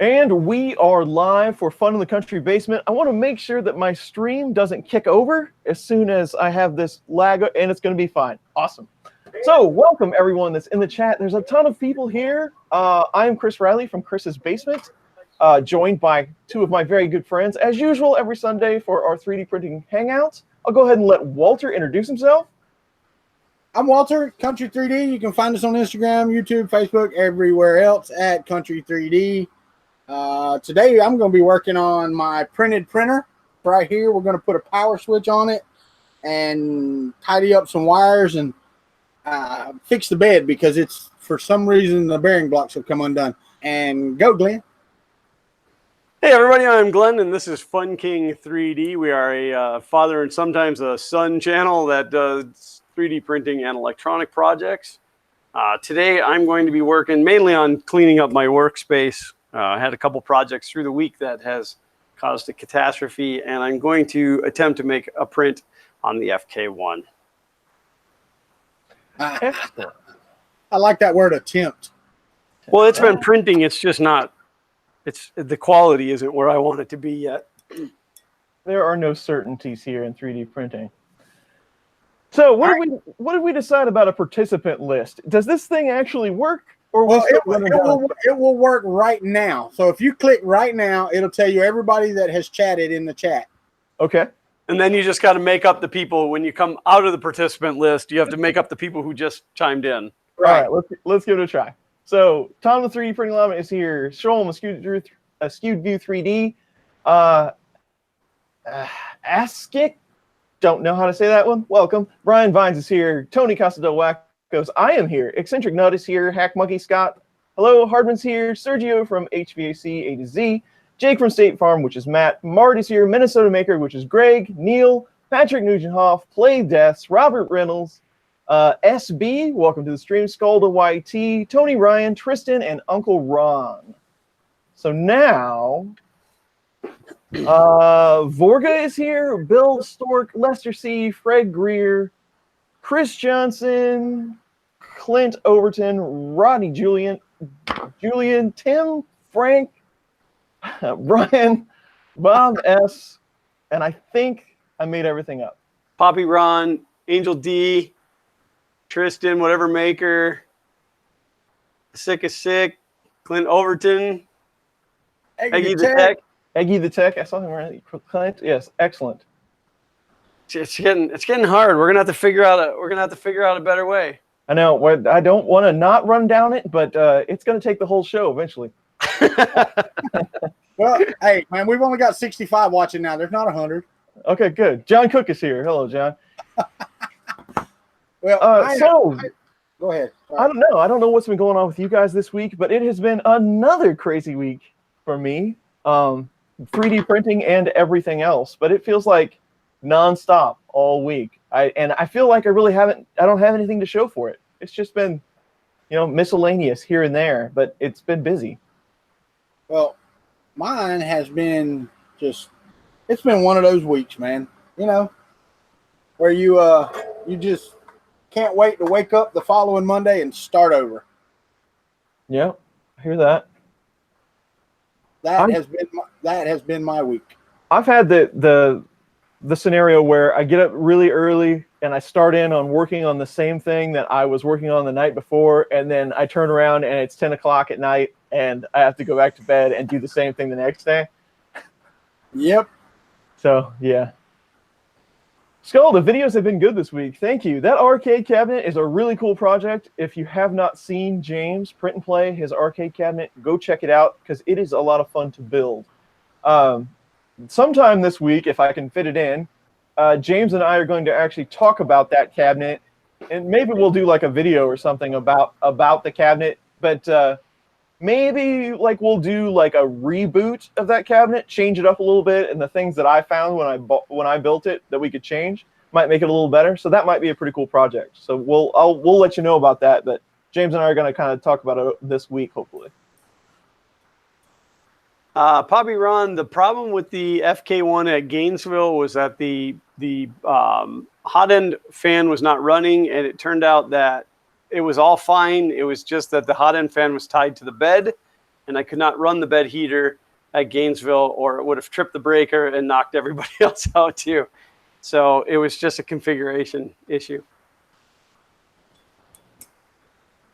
And we are live for Fun in the Country Basement. I want to make sure that my stream doesn't kick over as soon as I have this lag, and it's going to be fine. Awesome. So, welcome everyone that's in the chat. There's a ton of people here. I'm Chris Riley from Chris's Basement, joined by two of my very good friends, as usual, every Sunday for our 3D printing hangouts. I'll go ahead and let Walter introduce himself. I'm Walter, Kuntry 3D. You can find us on Instagram, YouTube, Facebook, everywhere else at Kuntry 3D. Today I'm going to be working on my printed printer right here. We're going to put a power switch on it and tidy up some wires and fix the bed because it's, for some reason, the bearing blocks have come undone. And go, Glenn. Hey everybody, I'm Glenn and this is Fun King 3D. We are a father and sometimes a son channel that does 3D printing and electronic projects. Today I'm going to be working mainly on cleaning up my workspace. I had a couple projects through the week that has caused a catastrophe, and I'm going to attempt to make a print on the FK1. I like that word, attempt. Well, it's been printing. It's just not, the quality isn't where I want it to be yet. There are no certainties here in 3D printing. So what did we decide about a participant list? Does this thing actually work? Or well, it will work right now. So if you click right now, it'll tell you everybody that has chatted in the chat. Okay. And then you just got to make up the people. When you come out of the participant list, you have to make up the people who just chimed in. Right. All right, let's give it a try. So Tom the 3D Printing Lama is here. Shoal Skewed View 3D. Askik, don't know how to say that one. Welcome. Brian Vines is here. Tony Casadel Wackos, I am here. Eccentric Nut is here. Hack Monkey Scott. Hello. Hardman's here. Sergio from HVAC A to Z. Jake from State Farm, which is Matt. Mart is here. Minnesota Maker, which is Greg. Neil. Patrick Nugenthoff. Play Deaths. Robert Reynolds. SB, welcome to the stream. Skalda YT. Tony Ryan. Tristan, and Uncle Ron. So now, Vorga is here. Bill Stork. Lester C. Fred Greer. Chris Johnson. Clint Overton. Rodney Julian. Tim. Frank. Brian, Bob S, and I think I made everything up. Poppy Ron, Angel D, Tristan, whatever maker, Sick is Sick, Clint Overton, Eggy the Tech. Eggy the Tech, I saw him right. Clint, yes, excellent. It's getting hard. We're gonna have to figure out a better way. I know. I don't want to not run down it, but it's gonna take the whole show eventually. Well, hey, man, we've only got 65 watching now. There's not 100. Okay, good. John Cook is here. Hello, John. Well, go ahead. Sorry. I don't know what's been going on with you guys this week, but it has been another crazy week for me. 3D printing and everything else, but it feels like nonstop all week. I feel like I don't have anything to show for it. It's just been, miscellaneous here and there, but it's been busy. Well, mine has been it's been one of those weeks, man, where you just can't wait to wake up the following Monday and start over. Yeah, I hear that. That has been my week. I've had the scenario where I get up really early and I start in on working on the same thing that I was working on the night before, and then I turn around and it's 10 o'clock at night and I have to go back to bed and do the same thing the next day. Yep. So, yeah. Skull, the videos have been good this week. Thank you. That arcade cabinet is a really cool project. If you have not seen James print and play his arcade cabinet, go check it out because it is a lot of fun to build. Sometime this week, if I can fit it in, James and I are going to actually talk about that cabinet, and maybe we'll do like a video or something about the cabinet, but maybe we'll do like a reboot of that cabinet, change it up a little bit, and the things that I found when I built it that we could change might make it a little better. So that might be a pretty cool project. So we'll let you know about that, but James and I are going to kind of talk about it this week, hopefully. Poppy Ron, the problem with the FK1 at Gainesville was that the hot end fan was not running, and it turned out that it was all fine. It was just that the hot end fan was tied to the bed, and I could not run the bed heater at Gainesville, or it would have tripped the breaker and knocked everybody else out too. So it was just a configuration issue.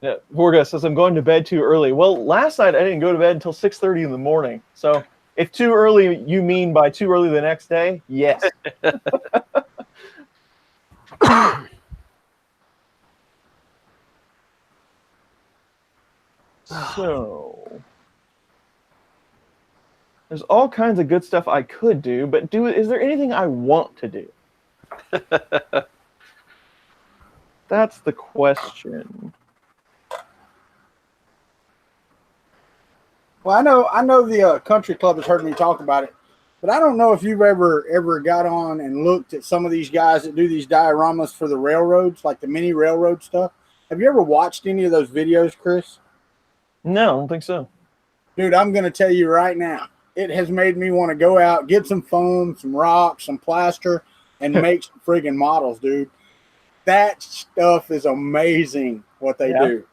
Yeah, Vorga says, I'm going to bed too early. Well, last night I didn't go to bed until 6:30 in the morning. So if too early you mean by too early the next day, yes. So there's all kinds of good stuff I could do, but is there anything I want to do? That's the question. Well, I know the country club has heard me talk about it, but I don't know if you've ever got on and looked at some of these guys that do these dioramas for the railroads, like the mini railroad stuff. Have you ever watched any of those videos, Chris? No, I don't think so. Dude, I'm going to tell you right now, it has made me want to go out, get some foam, some rocks, some plaster, and make some friggin' models, dude. That stuff is amazing what they do.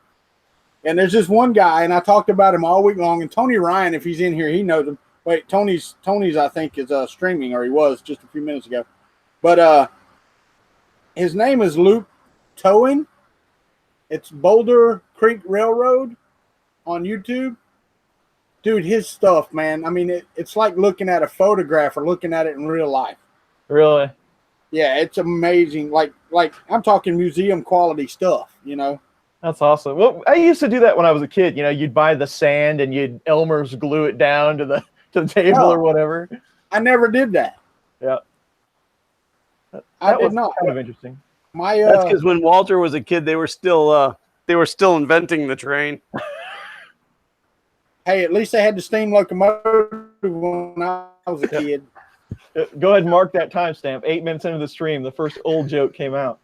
And there's this one guy, and I talked about him all week long. And Tony Ryan, if he's in here, he knows him. Wait, Tony's I think is streaming, or he was just a few minutes ago. But his name is Luke Towing. It's Boulder Creek Railroad on YouTube. Dude, his stuff, man. I mean, it's like looking at a photograph or looking at it in real life. Really? Yeah, it's amazing. Like I'm talking museum quality stuff, you know. That's awesome. Well, I used to do that when I was a kid. You know, you'd buy the sand and you'd Elmer's glue it down to the table or whatever. I never did that. Yeah. I did not. Kind of interesting. That's because when Walter was a kid, they were still inventing the train. Hey, at least they had the steam locomotive when I was a kid. Go ahead and mark that timestamp. 8 minutes into the stream, the first old joke came out.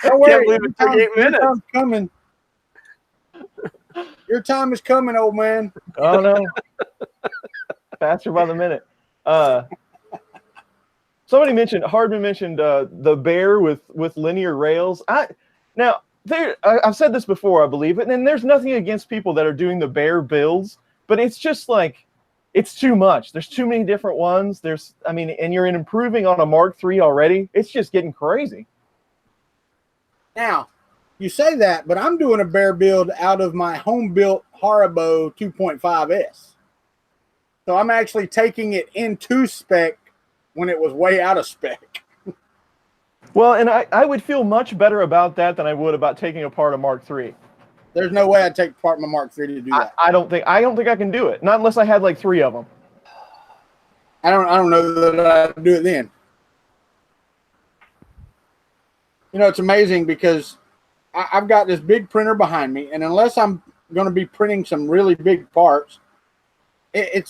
Don't worry, Can't believe it took 8 minutes. Your time's coming. Your time is coming, old man. Oh no. Faster by the minute. Hardman mentioned the bear with linear rails. I've said this before, I believe, and there's nothing against people that are doing the bear builds, but it's just like, it's too much. There's too many different ones. And you're improving on a Mark III already. It's just getting crazy. Now, you say that, but I'm doing a bear build out of my home-built Haribo 2.5S. So I'm actually taking it into spec when it was way out of spec. Well, and I would feel much better about that than I would about taking apart a Mark III. There's no way I'd take apart my Mark III to do that. I don't think I can do it. Not unless I had like 3 of them. I don't know that I'd do it then. You know, it's amazing because I've got this big printer behind me, and unless I'm going to be printing some really big parts, it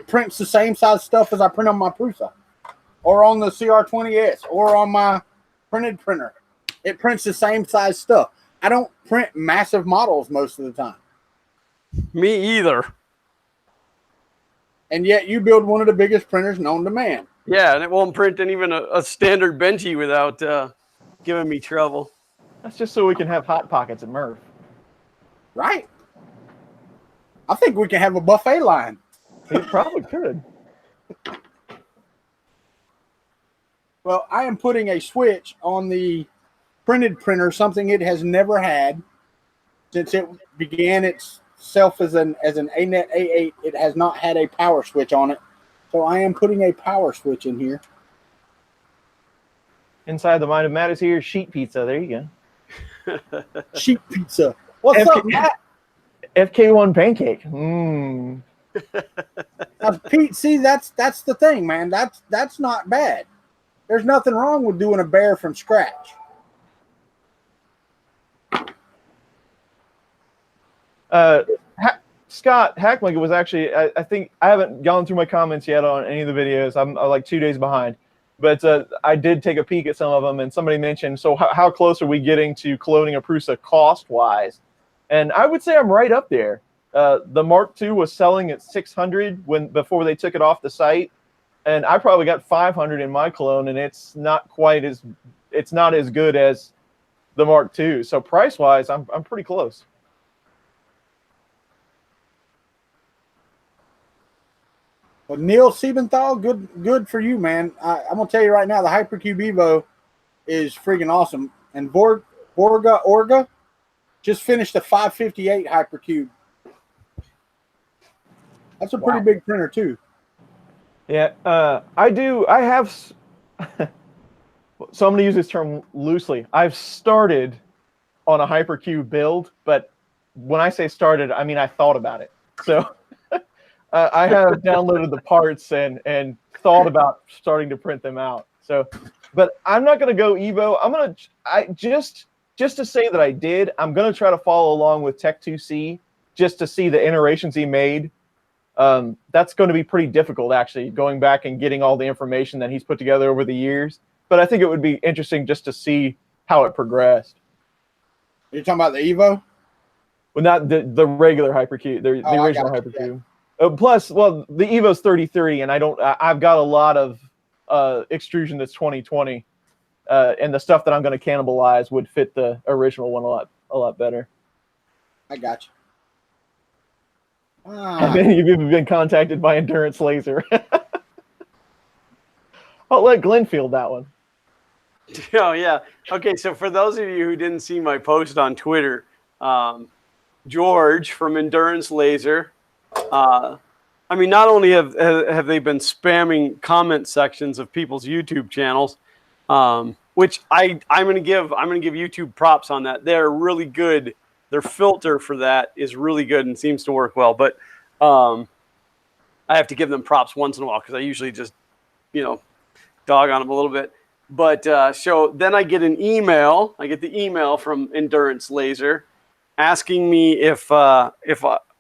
prints the same size stuff as I print on my Prusa, or on the CR20S, or on my printed printer. It prints the same size stuff. I don't print massive models most of the time. Me either. And yet you build one of the biggest printers known to man. Yeah, and it won't print even a standard Benchy without giving me trouble. That's just so we can have Hot Pockets at Murph. Right. I think we can have a buffet line. You probably could. Well, I am putting a switch on the printed printer, something it has never had since it began itself as an ANET A8. It has not had a power switch on it, so I am putting a power switch in here. Inside the mind of Matt is here. Sheet pizza. There you go. Sheet pizza. What's up, Matt? FK1 pancake. Mmm. Pete, see, that's the thing, man. That's not bad. There's nothing wrong with doing a bear from scratch. Scott Hackmug was actually, I think, I haven't gone through my comments yet on any of the videos. I'm like 2 days behind. But I did take a peek at some of them, and somebody mentioned, so how close are we getting to cloning a Prusa cost-wise? And I would say I'm right up there. The Mark II was selling at $600 before they took it off the site, and I probably got $500 in my clone, and it's not as good as the Mark II. So price-wise, I'm pretty close. Well, Neil Siebenthal, good for you, man. I'm gonna tell you right now, the Hypercube Evo is freaking awesome. And Orga just finished a 558 Hypercube. That's a pretty big printer too. Yeah, I have. So I'm going to use this term loosely. I've started on a Hypercube build, but when I say started, I mean I thought about it. So I have downloaded the parts and thought about starting to print them out. So, but I'm not going to go Evo. Just to say that I did. I'm going to try to follow along with Tech2C just to see the iterations he made. That's going to be pretty difficult, actually, going back and getting all the information that he's put together over the years. But I think it would be interesting just to see how it progressed. Are you talking about the Evo? Well, not the regular Hypercube, the original Hypercube. Yeah. Plus, well, the Evo's 3030, and I've got a lot of extrusion that's 2020, and the stuff that I'm going to cannibalize would fit the original one a lot better. I got you. And then you've even been contacted by Endurance Laser. I'll let Glenn field that one. Oh, yeah. Okay, so for those of you who didn't see my post on Twitter, George from Endurance Laser, I mean, not only have they been spamming comment sections of people's YouTube channels, which I'm going to give YouTube props on that. They're really good. Their filter for that is really good and seems to work well. But I have to give them props once in a while because I usually just, dog on them a little bit. But so then I get an email. I get the email from Endurance Laser asking me if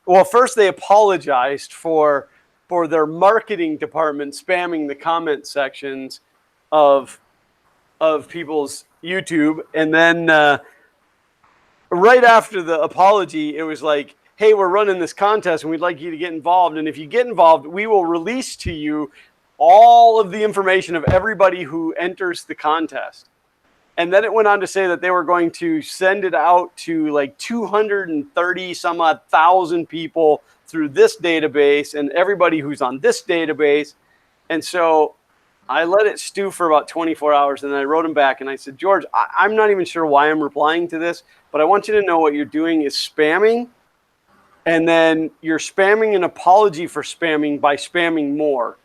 well, first they apologized for their marketing department spamming the comment sections of people's YouTube, and then right after the apology, it was like, hey, we're running this contest and we'd like you to get involved. And if you get involved, we will release to you all of the information of everybody who enters the contest. And then it went on to say that they were going to send it out to like 230 some odd thousand people through this database and everybody who's on this database. And so I let it stew for about 24 hours, and then I wrote him back and I said, George, I'm not even sure why I'm replying to this, but I want you to know what you're doing is spamming, and then you're spamming an apology for spamming by spamming more.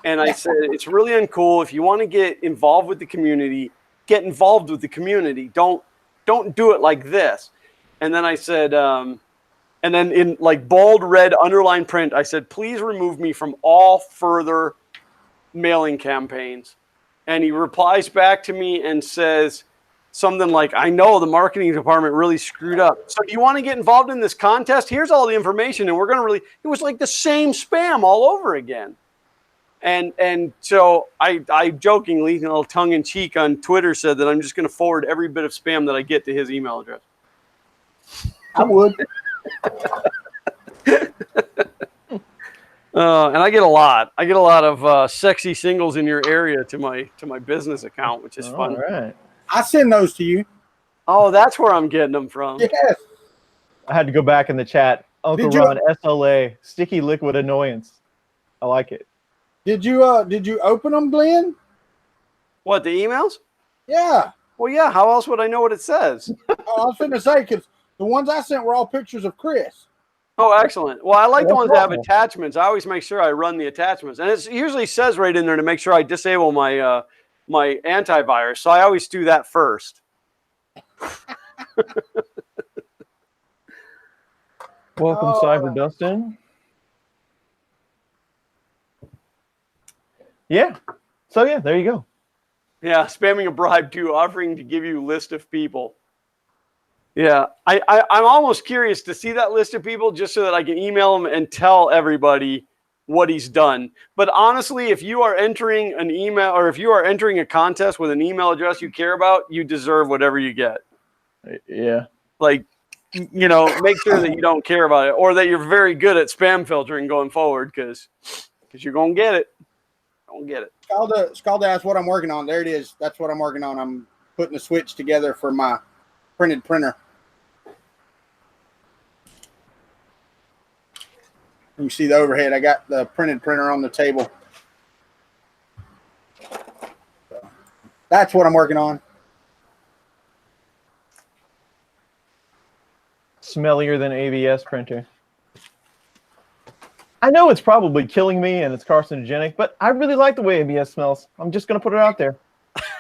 And I said, it's really uncool. If you want to get involved with the community, get involved with the community. Don't do it like this. And then I said, and then in like bold red underline print, I said, please remove me from all further mailing campaigns. And he replies back to me and says something like, I know the marketing department really screwed up. So do you want to get involved in this contest? Here's all the information, and we're going to really, it was like the same spam all over again. And so I jokingly, a little tongue in cheek on Twitter, said that I'm just going to forward every bit of spam that I get to his email address. I would. And I get a lot. I get a lot of sexy singles in your area to my business account, which is fun. All right. I send those to you. Oh, that's where I'm getting them from. Yes. I had to go back in the chat. Uncle Ron, SLA, sticky liquid annoyance. I like it. Did you open them, Glenn? What, the emails? Yeah. Well, yeah. How else would I know what it says? I was going to say, because the ones I sent were all pictures of Chris. Oh, excellent. Well, I like the ones that have attachments. I always make sure I run the attachments. And it usually says right in there to make sure I disable my my antivirus. So I always do that first. Welcome, Cyber Dustin. Yeah. So, yeah, there you go. Yeah, spamming a bribe too, offering to give you a list of people. Yeah, I'm almost curious to see that list of people just so that I can email them and tell everybody what he's done. But honestly, if you are entering an email or if you are entering a contest with an email address you care about, you deserve whatever you get. Yeah. Like, make sure that you don't care about it or that you're very good at spam filtering going forward because you're going to get it. Don't get it. Scalda asked what I'm working on. There it is. That's what I'm working on. I'm putting a switch together for my printed printer. You can see the overhead. I got the printed printer on the table. So that's what I'm working on. Smellier than ABS printer. I know it's probably killing me and it's carcinogenic, but I really like the way ABS smells. I'm just going to put it out there.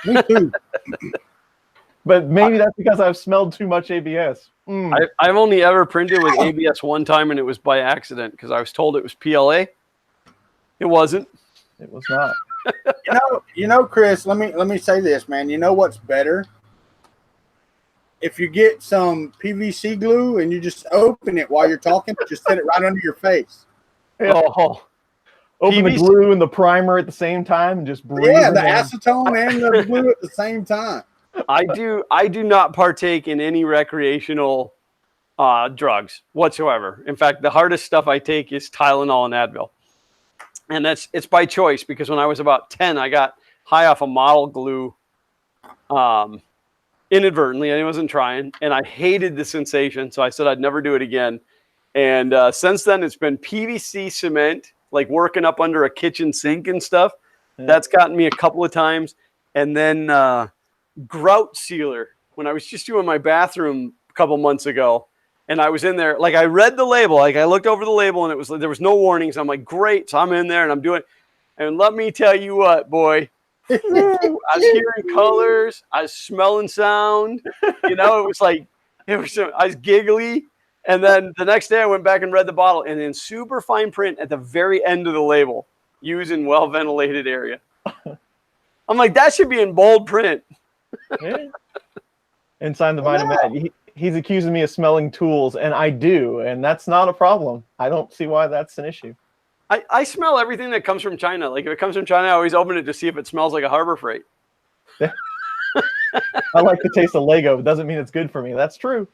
Me too. But maybe that's because I've smelled too much ABS. I've only ever printed with ABS one time, and it was by accident because I was told it was PLA. It wasn't. It was not. You know, Chris. Let me say this, man. You know what's better? If you get some PVC glue and you just open it while you're talking, just set it right under your face. Oh, open the glue and the primer at the same time and just breathe. Yeah, the acetone and the glue at the same time. I do not partake in any recreational drugs whatsoever. In fact, the hardest stuff I take is Tylenol and Advil. And it's by choice, because when I was about 10, I got high off a model glue inadvertently. I wasn't trying, and I hated the sensation, so I said I'd never do it again. And since then, it's been PVC cement, like working up under a kitchen sink and stuff. Yeah. That's gotten me a couple of times. And then grout sealer, when I was just doing my bathroom a couple months ago, and I was in there, like I read the label, like I looked over the label, and it was there was no warnings. I'm like, great. So I'm in there and I'm doing, and let me tell you what, boy, I was hearing colors, I was smelling sound, you know, it was like, I was giggly. And then the next day I went back and read the bottle, and in super fine print at the very end of the label, use in well ventilated area. I'm like, that should be in bold print. Yeah. Inside the Vitamat, he's accusing me of smelling tools, and I do, and that's not a problem. I don't see why that's an issue. I smell everything that comes from China. Like if it comes from China, I always open it to see if it smells like a Harbor Freight. I like the taste of Lego. It doesn't mean it's good for me. That's true.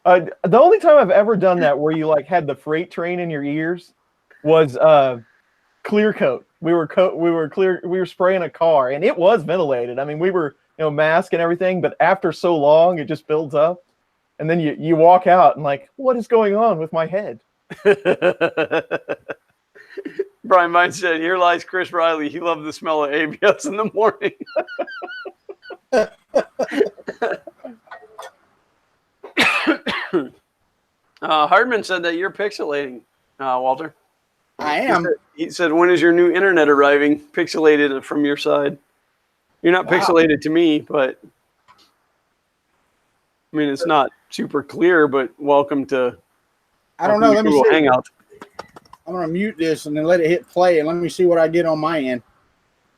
The only time I've ever done that where you like had the freight train in your ears was clear coat. We were spraying a car, and it was ventilated. I mean, we were, mask and everything, but after so long, it just builds up, and then you walk out and like, what is going on with my head? Brian Mine said, "Here lies Chris Riley. He loved the smell of ABS in the morning." Hardman said that you're pixelating, Walter. I am. He said, when is your new internet arriving? Pixelated from your side. You're not pixelated to me, but I mean, it's not super clear, but welcome to I don't know. Let me see. Hangout. I'm going to mute this and then let it hit play, and let me see what I get on my end.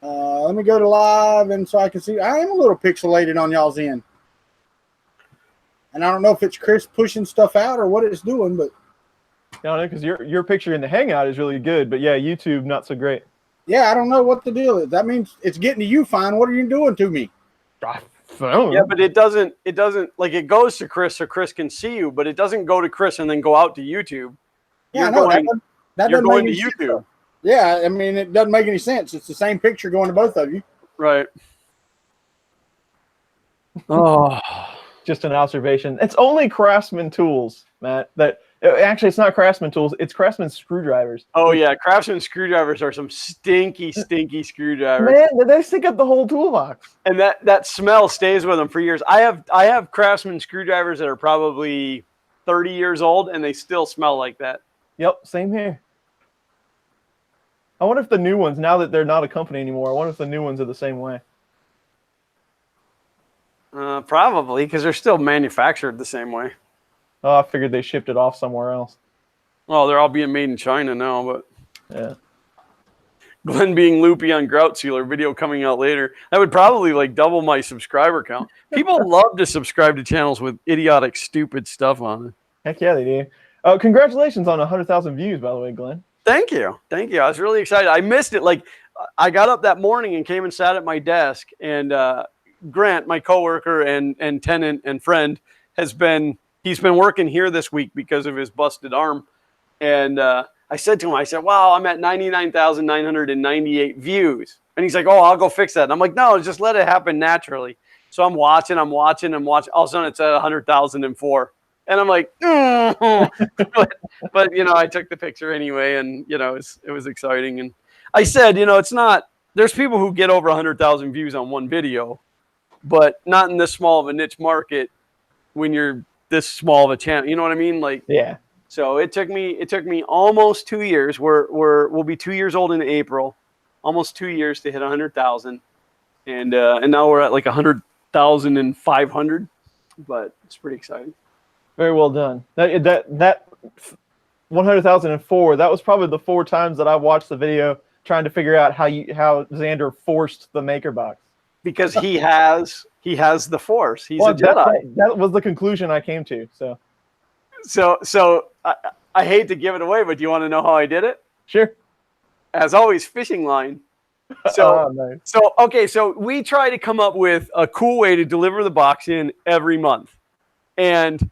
Let me go to live, and so I can see. I am a little pixelated on y'all's end. And I don't know if it's Chris pushing stuff out or what it's doing, but no, because your picture in the Hangout is really good, but yeah, YouTube not so great. Yeah, I don't know what the deal is. That means it's getting to you fine. What are you doing to me? Yeah, but it doesn't like it goes to Chris so Chris can see you, but it doesn't go to Chris and then go out to YouTube. Yeah, no, that doesn't going make to any YouTube. Sense. Yeah, I mean, it doesn't make any sense. It's the same picture going to both of you. Right. Oh, just an observation. It's only Craftsman tools, Matt. Actually, it's not Craftsman tools. It's Craftsman screwdrivers. Oh yeah, Craftsman screwdrivers are some stinky screwdrivers. Man, they stick up the whole toolbox. And that smell stays with them for years. I have Craftsman screwdrivers that are probably 30 years old, and they still smell like that. Yep, same here. I wonder if the new ones, now that they're not a company anymore, I wonder if the new ones are the same way. Probably, because they're still manufactured the same way. Oh, I figured they shipped it off somewhere else. Oh, they're all being made in China now, but yeah. Glenn being loopy on grout sealer video coming out later. That would probably like double my subscriber count. People love to subscribe to channels with idiotic, stupid stuff on it. Heck yeah, they do. Congratulations on 100,000 views, by the way, Glenn. Thank you. I was really excited. I missed it. Like, I got up that morning and came and sat at my desk, and Grant, my coworker and tenant and friend, he's been working here this week because of his busted arm. And I said to him, wow, I'm at 99,998 views. And he's like, oh, I'll go fix that. And I'm like, no, just let it happen naturally. So I'm watching. All of a sudden it's at 100,004. And I'm like, but you know, I took the picture anyway, and you know, it was exciting. And I said, you know, it's not. There's people who get over 100,000 views on one video, but not in this small of a niche market when you're this small of a channel. You know what I mean? Like, Yeah. So it took me almost 2 years. We'll be 2 years old in April, almost 2 years to hit 100,000, and now we're at like 100,500. But it's pretty exciting. Very well done. That 100,004. That was probably the 4 times that I watched the video trying to figure out how Xander forced the maker box. Because he has the Force. He's a Jedi. That was the conclusion I came to. So I hate to give it away, but do you want to know how I did it? Sure. As always, fishing line. So, nice. So we try to come up with a cool way to deliver the box in every month. And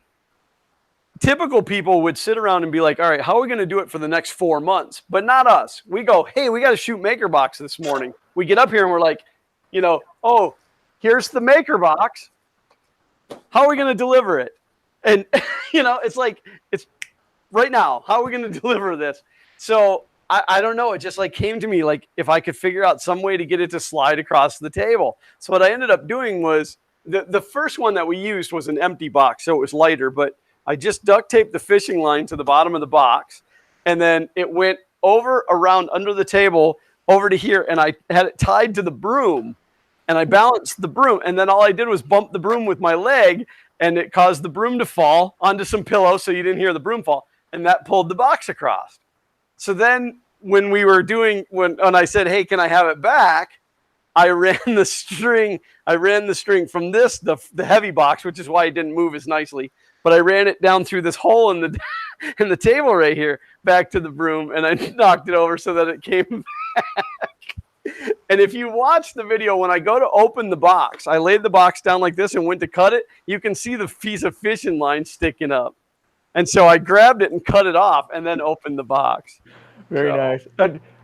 typical people would sit around and be like, all right, how are we going to do it for the next 4 months? But not us. We go, hey, we got to shoot maker box this morning. We get up here and we're like, you know, oh, here's the maker box. How are we going to deliver it? And, you know, it's like, it's right now. How are we going to deliver this? So I don't know. It just like came to me like if I could figure out some way to get it to slide across the table. So what I ended up doing was the first one that we used was an empty box. So it was lighter, but I just duct taped the fishing line to the bottom of the box. And then it went over around under the table over to here. And I had it tied to the broom. And I balanced the broom, and then all I did was bump the broom with my leg, and it caused the broom to fall onto some pillow so you didn't hear the broom fall, and that pulled the box across. So then when I said, hey, can I have it back, I ran the string from this, the heavy box, which is why it didn't move as nicely, but I ran it down through this hole in the table right here, back to the broom, and I knocked it over so that it came back. And if you watch the video, when I go to open the box, I laid the box down like this and went to cut it. You can see the piece of fishing line sticking up. And so I grabbed it and cut it off and then opened the box. Very nice.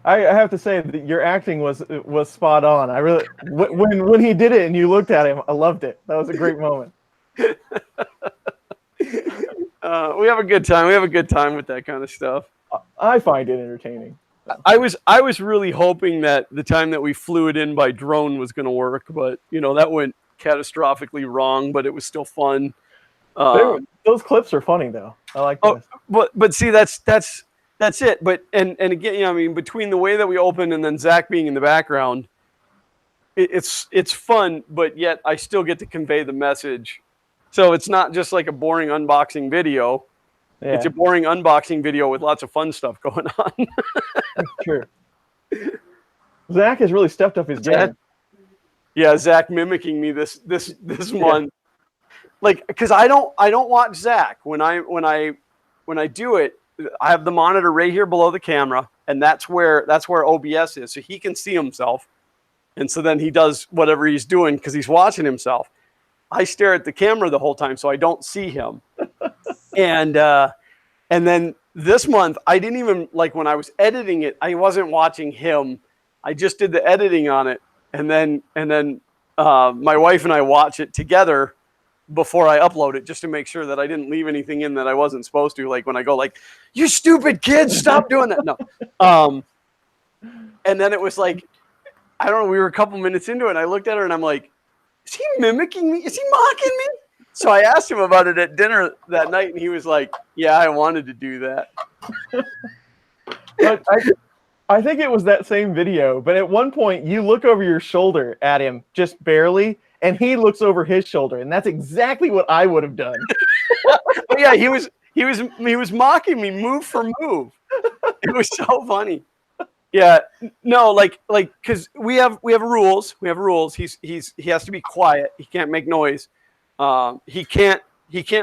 I have to say that your acting was spot on. I really, when he did it and you looked at him, I loved it. That was a great moment. We have a good time. We have a good time with that kind of stuff. I find it entertaining. I was really hoping that the time that we flew it in by drone was going to work, but you know that went catastrophically wrong. But it was still fun. Those clips are funny though. I like this. But see, that's it. But and again, you know, I mean, between the way that we opened and then Zach being in the background, it's fun. But yet, I still get to convey the message. So it's not just like a boring unboxing video. Yeah. It's a boring unboxing video with lots of fun stuff going on. That's true. Zach has really stepped up his game. Yeah, Zach mimicking me this month. Like, because I don't watch Zach when I do it. I have the monitor right here below the camera, and that's where OBS is, so he can see himself, and so then he does whatever he's doing because he's watching himself. I stare at the camera the whole time, so I don't see him. And then this month, I didn't even, like when I was editing it, I wasn't watching him. I just did the editing on it. And then my wife and I watch it together before I upload it, just to make sure that I didn't leave anything in that I wasn't supposed to. Like when I go like, you stupid kids, stop doing that. No. And then it was like, I don't know, we were a couple minutes into it and I looked at her and I'm like, is he mimicking me? Is he mocking me? So I asked him about it at dinner that night, and he was like, yeah, I wanted to do that. But I think it was that same video, but at one point you look over your shoulder at him, just barely, and he looks over his shoulder, and that's exactly what I would have done. Yeah, he was mocking me move for move. It was so funny. Yeah, no, like because we have rules. We have rules. He has to be quiet. He can't make noise. He can't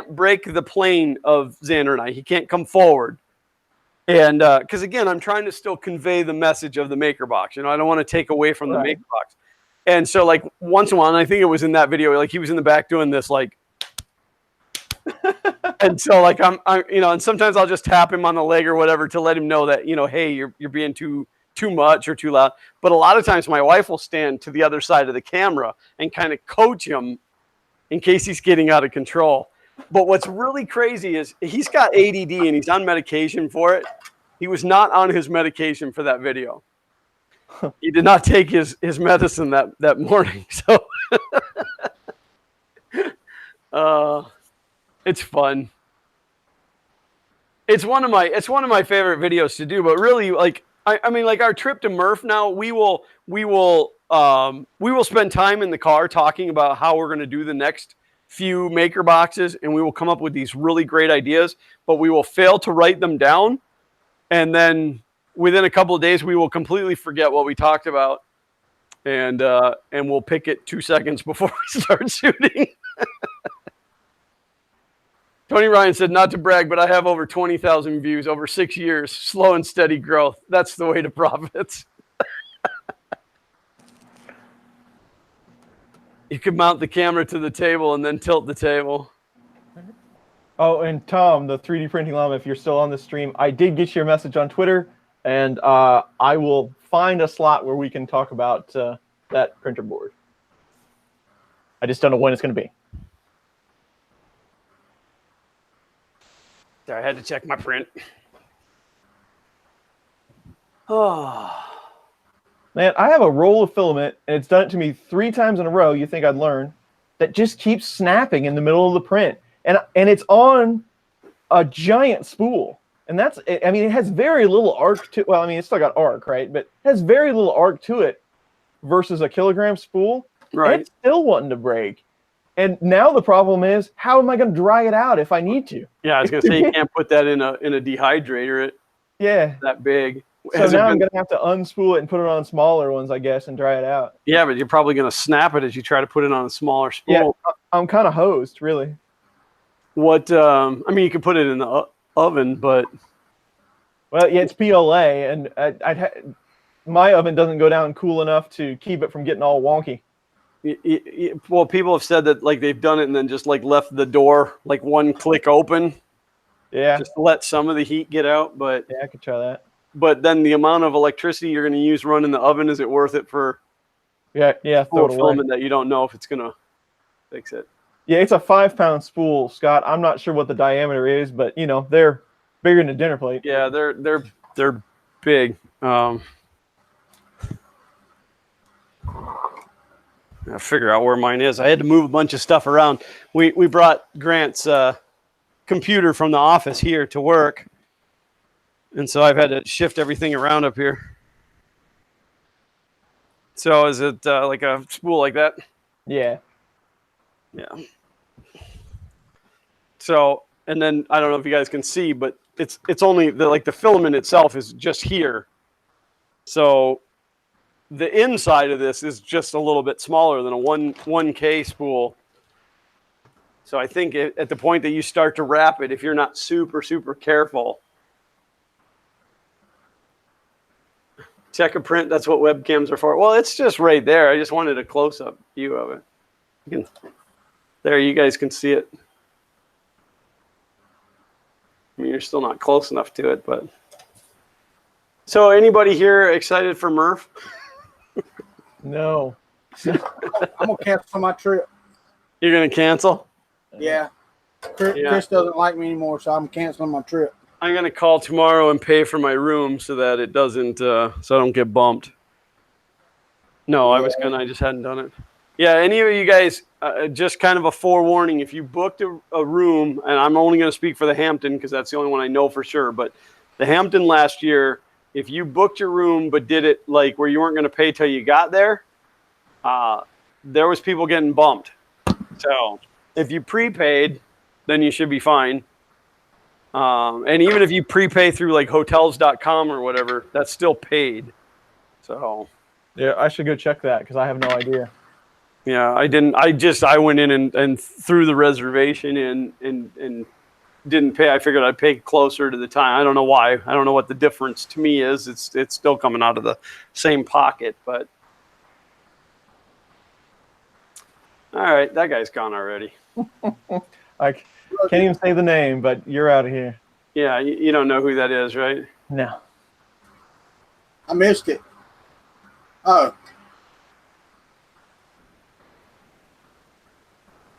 break the plane of Xander and I. He can't come forward. And because again, I'm trying to still convey the message of the maker box. You know, I don't want to take away from the maker box. And so like once in a while, and I think it was in that video, like he was in the back doing this, like, and so like I'm you know, and sometimes I'll just tap him on the leg or whatever to let him know that, you know, hey, you're being too much or too loud. But a lot of times my wife will stand to the other side of the camera and kind of coach him in case he's getting out of control. But what's really crazy is he's got ADD and he's on medication for it. He was not on his medication for that video. He did not take his medicine that morning. So it's fun. It's one of my favorite videos to do. But really, like I mean, like our trip to Murph now, we will spend time in the car talking about how we're going to do the next few maker boxes, and we will come up with these really great ideas, but we will fail to write them down. And then within a couple of days, we will completely forget what we talked about. And we'll pick it 2 seconds before we start shooting. Tony Ryan said, not to brag, but I have over 20,000 views over 6 years. Slow and steady growth. That's the way to profits. You could mount the camera to the table and then tilt the table. Oh, and Tom, the 3D Printing Llama, if you're still on the stream, I did get your message on Twitter, and I will find a slot where we can talk about that printer board. I just don't know when it's going to be. Sorry, I had to check my print. Oh. Man, I have a roll of filament, and it's done it to me 3 times in a row, you think I'd learn, that just keeps snapping in the middle of the print. And it's on a giant spool. And that's, I mean, it has very little arc to, well, I mean, it's still got arc, right? But it has very little arc to it versus a kilogram spool. Right. And it's still wanting to break. And now the problem is, how am I going to dry it out if I need to? Yeah, I was going to say, you can't put that in a dehydrator. Yeah. That big. So now I'm going to have to unspool it and put it on smaller ones, I guess, and dry it out. Yeah, but you're probably going to snap it as you try to put it on a smaller spool. Yeah, I'm kind of hosed, really. What, I mean, you can put it in the oven, but... Well, yeah, it's PLA, and my oven doesn't go down cool enough to keep it from getting all wonky. Well, people have said that, like, they've done it and then just, like, left the door, like, one click open. Yeah. Just to let some of the heat get out, but... Yeah, I could try that. But then the amount of electricity you're going to use running the oven, is it worth it for throw it filament that you don't know if it's going to fix it? Yeah, it's a 5-pound spool, Scott. I'm not sure what the diameter is, but, you know, they're bigger than a dinner plate. Yeah, they're big. I figure out where mine is. I had to move a bunch of stuff around. We brought Grant's computer from the office here to work. And so I've had to shift everything around up here. So is it like a spool like that? Yeah. Yeah. So, and then I don't know if you guys can see, but it's only the filament itself is just here. So the inside of this is just a little bit smaller than a 1K spool. So I think at the point that you start to wrap it, if you're not super, super careful, check a print. That's what webcams are for. Well, it's just right there. I just wanted a close-up view of it. There, you guys can see it. I mean, you're still not close enough to it, but. So anybody here excited for Murph? No. I'm going to cancel my trip. You're going to cancel? Yeah. Chris doesn't like me anymore, so I'm canceling my trip. I'm going to call tomorrow and pay for my room so that it doesn't, so I don't get bumped. No, I just hadn't done it. Yeah, any of you guys, just kind of a forewarning, if you booked a room, and I'm only going to speak for the Hampton because that's the only one I know for sure, but the Hampton last year, if you booked your room but did it like where you weren't going to pay till you got there, there was people getting bumped. So if you prepaid, then you should be fine. And even if you prepay through like hotels.com or whatever, that's still paid. So yeah, I should go check that because I have no idea. Yeah, I didn't. I went in and threw the reservation in and didn't pay. I figured I'd pay closer to the time. I don't know why. I don't know what the difference to me is. It's still coming out of the same pocket, but all right, that guy's gone already. I can't even say the name, but you're out of here. Yeah, you don't know who that is, right? No. I missed it. Oh.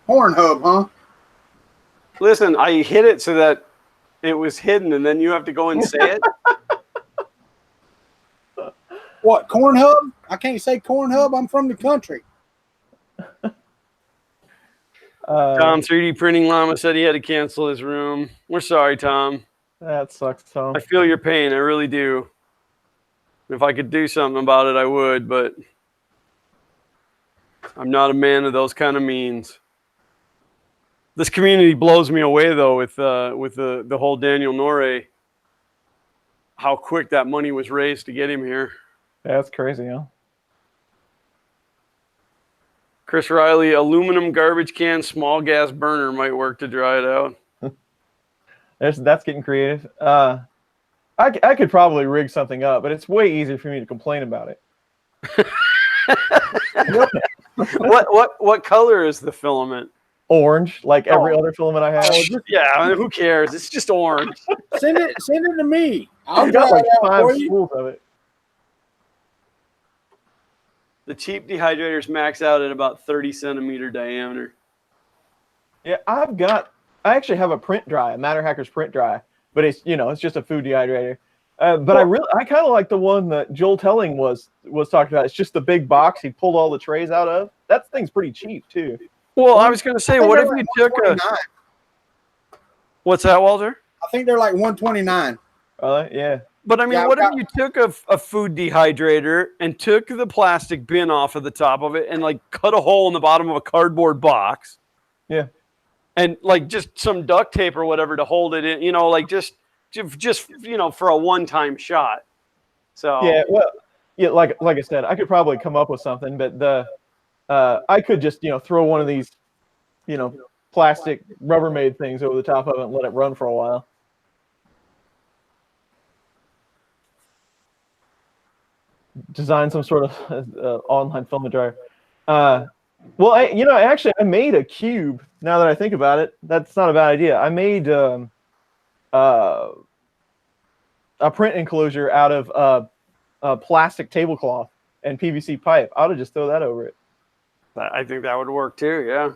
Pornhub, huh? Listen, I hid it so that it was hidden, and then you have to go and say it. What, corn hub? I can't say corn hub. I'm from the country. Tom 3D Printing Llama said he had to cancel his room. We're sorry, Tom. That sucks, Tom. I feel your pain. I really do. If I could do something about it, I would, but I'm not a man of those kind of means. This community blows me away, though, with the whole Daniel Norrie, how quick that money was raised to get him here. That's crazy, huh? Chris Riley, aluminum garbage can, small gas burner might work to dry it out. That's getting creative. I could probably rig something up, but it's way easier for me to complain about it. What color is the filament? Orange, like every other filament I have. Yeah, I mean, who cares? It's just orange. Send it to me. I'll I've got dry like it out 5 for you. spools of it. The cheap dehydrators max out at about 30 centimeter diameter. Yeah, I actually have a print dry, a Matter Hackers print dry, but it's it's just a food dehydrator. But I kind of like the one that Joel Telling was talking about. It's just the big box he pulled all the trays out of. That thing's pretty cheap too. Well, I was going to say, what if you took a... What's that, Walter? I think they're like 129. Yeah. But I mean, what if you took a food dehydrator and took the plastic bin off of the top of it and like cut a hole in the bottom of a cardboard box? Yeah. And like just some duct tape or whatever to hold it in, like just for a one-time shot. So yeah, well, yeah, like I said, I could probably come up with something, but I could just throw one of these plastic Rubbermaid things over the top of it and let it run for a while. Design some sort of online filament dryer. Well, I made a cube. Now that I think about it, that's not a bad idea. I made a print enclosure out of a plastic tablecloth and PVC pipe. I ought to just throw that over it. I think that would work too. Yeah.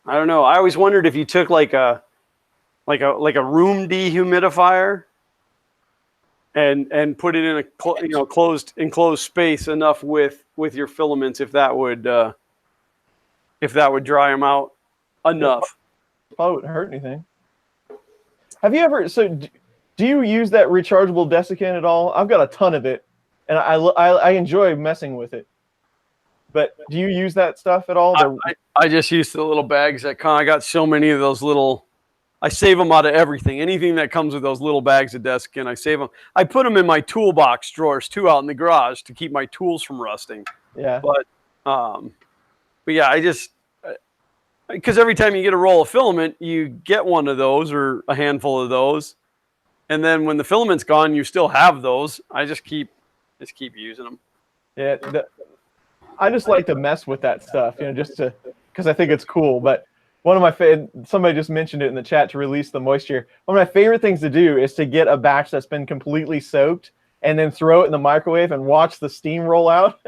I don't know. I always wondered if you took like a room dehumidifier and put it in a enclosed space enough with your filaments, if that would dry them out enough. Probably wouldn't hurt anything. Have you ever? So, do you use that rechargeable desiccant at all? I've got a ton of it, and I enjoy messing with it. But do you use that stuff at all? I just use the little bags that come. I got so many of those little. I save them out of everything. Anything that comes with those little bags of desiccant, I save them. I put them in my toolbox drawers too, out in the garage to keep my tools from rusting. Yeah. But yeah, I just because every time you get a roll of filament, you get one of those or a handful of those, and then when the filament's gone, you still have those. I just keep using them. Yeah. I just like to mess with that stuff, just because I think it's cool. But one of my somebody just mentioned it in the chat to release the moisture. One of my favorite things to do is to get a batch that's been completely soaked and then throw it in the microwave and watch the steam roll out.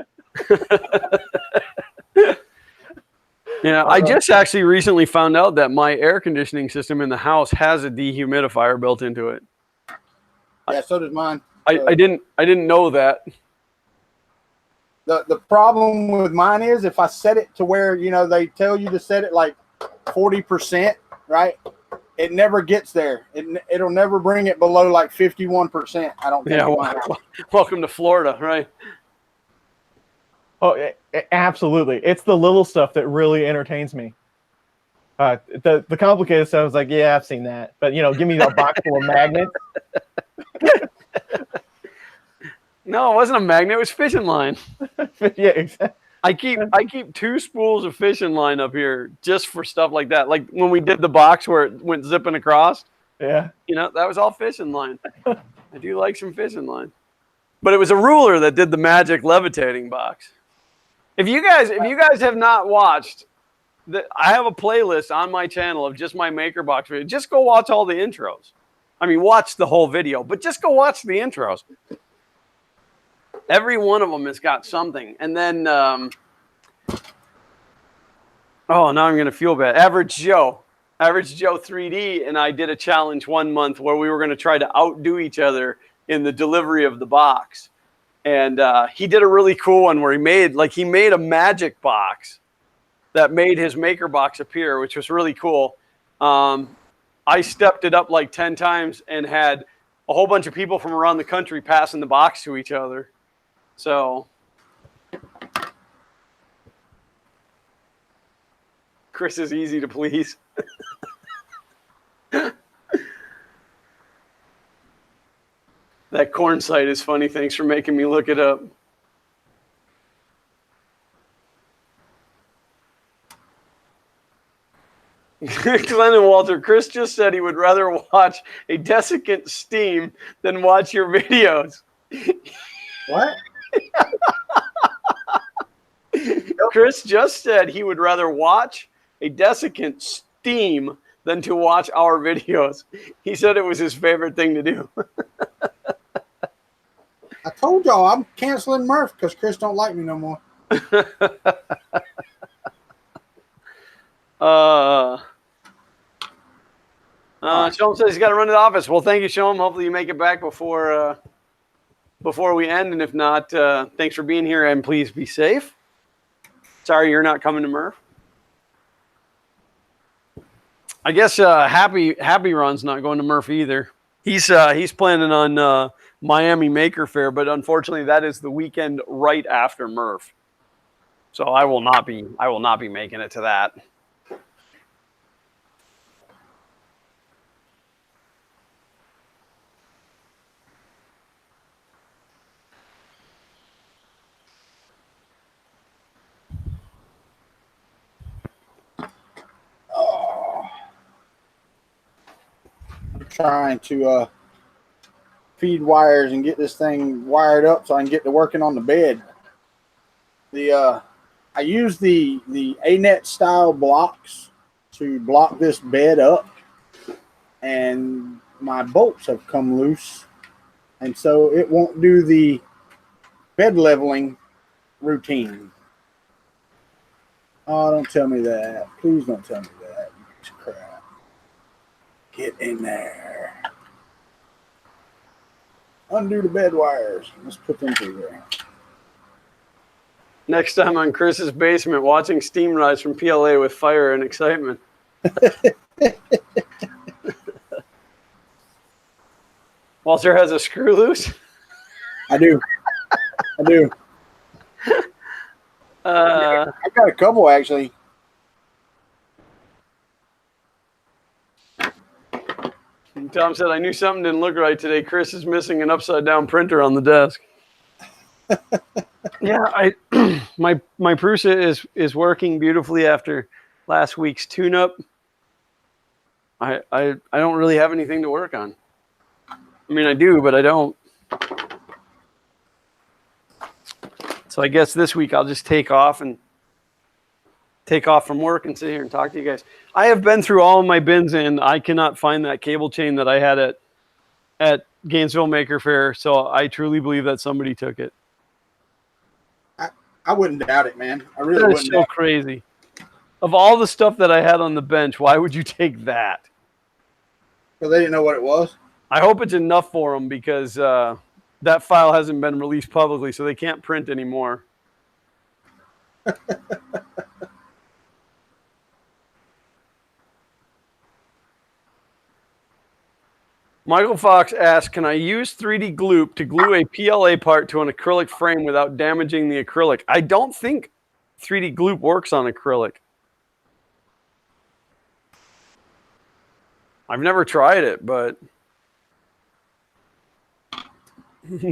Yeah, I just actually recently found out that my air conditioning system in the house has a dehumidifier built into it. Yeah, so does mine. I didn't know that. The problem with mine is if I set it to where they tell you to set it like 40%, right? It never gets there. It'll never bring it below like 51%. I don't think. Yeah, welcome to Florida, right? Oh, absolutely. It's the little stuff that really entertains me. The complicated stuff is like, yeah, I've seen that. But, give me a box full of magnets. No, it wasn't a magnet. It was fishing line. Yeah, exactly. I keep 2 spools of fishing line up here just for stuff like that. Like when we did the box where it went zipping across. Yeah. That was all fishing line. I do like some fishing line. But it was a ruler that did the magic levitating box. If you guys have not watched, I have a playlist on my channel of just my MakerBox video. Just go watch all the intros. I mean, watch the whole video, but just go watch the intros. Every one of them has got something. And then Oh, now I'm going to feel bad. Average Joe 3D and I did a challenge 1 month where we were going to try to outdo each other in the delivery of the box. And he did a really cool one where he made a magic box that made his maker box appear, which was really cool. I stepped it up like 10 times and had a whole bunch of people from around the country passing the box to each other. So Chris is easy to please. That corn site is funny. Thanks for making me look it up. Glenn and Walter, Chris just said he would rather watch a desiccant steam than watch your videos. What? Chris just said he would rather watch a desiccant steam than to watch our videos. He said it was his favorite thing to do. I told y'all I'm canceling Murph because Chris don't like me no more. Shalom says he's got to run to the office. Well, thank you, Shalom. Hopefully you make it back before we end. And if not, thanks for being here and please be safe. Sorry you're not coming to Murph. I guess Happy Ron's not going to Murph either. He's planning on Miami Maker Faire, but unfortunately that is the weekend right after Murph. So I will not be making it to that. I'm trying to feed wires and get this thing wired up so I can get to working on the bed. I use the A-net style blocks to block this bed up, and my bolts have come loose, and so it won't do the bed leveling routine. Oh, don't tell me that. Please don't tell me that. You piece of crap. Get in there. Undo the bed wires. Let's put them through there. Next time on Chris's basement, watching steam rise from PLA with fire and excitement. Walter has a screw loose? I do. I've got a couple, actually. Tom said, I knew something didn't look right today. Chris is missing an upside-down printer on the desk. Yeah, my Prusa is working beautifully after last week's tune-up. I don't really have anything to work on. I mean, I do, but I don't. So I guess this week I'll just take off from work and sit here and talk to you guys. I have been through all of my bins and I cannot find that cable chain that I had at Gainesville Maker Faire. So I truly believe that somebody took it. I wouldn't doubt it, man. I really That is wouldn't. so crazy. Of all the stuff that I had on the bench, why would you take that? Because they didn't know what it was. I hope it's enough for them because that file hasn't been released publicly, so they can't print anymore. Michael Fox asks, can I use 3D Gloop to glue a PLA part to an acrylic frame without damaging the acrylic? I don't think 3D Gloop works on acrylic. I've never tried it, but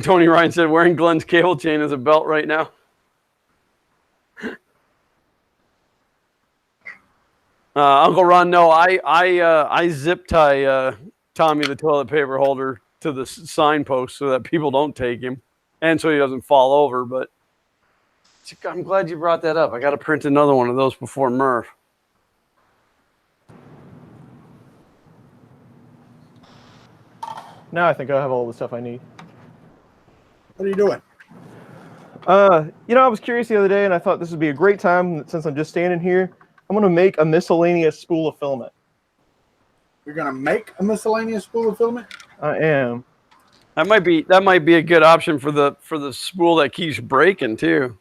Tony Ryan said wearing Glenn's cable chain as a belt right now. Uncle Ron, no, I zip tie Tommy the toilet paper holder to the signpost so that people don't take him and so he doesn't fall over. But I'm glad you brought that up. I got to print another one of those before Murph. Now I think I have all the stuff I need. What are you doing? I was curious the other day, and I thought this would be a great time, since I'm just standing here, if I'm going to make a miscellaneous spool of filament. You're gonna make a miscellaneous spool of filament? I am. That might be a good option for the spool that keeps breaking too.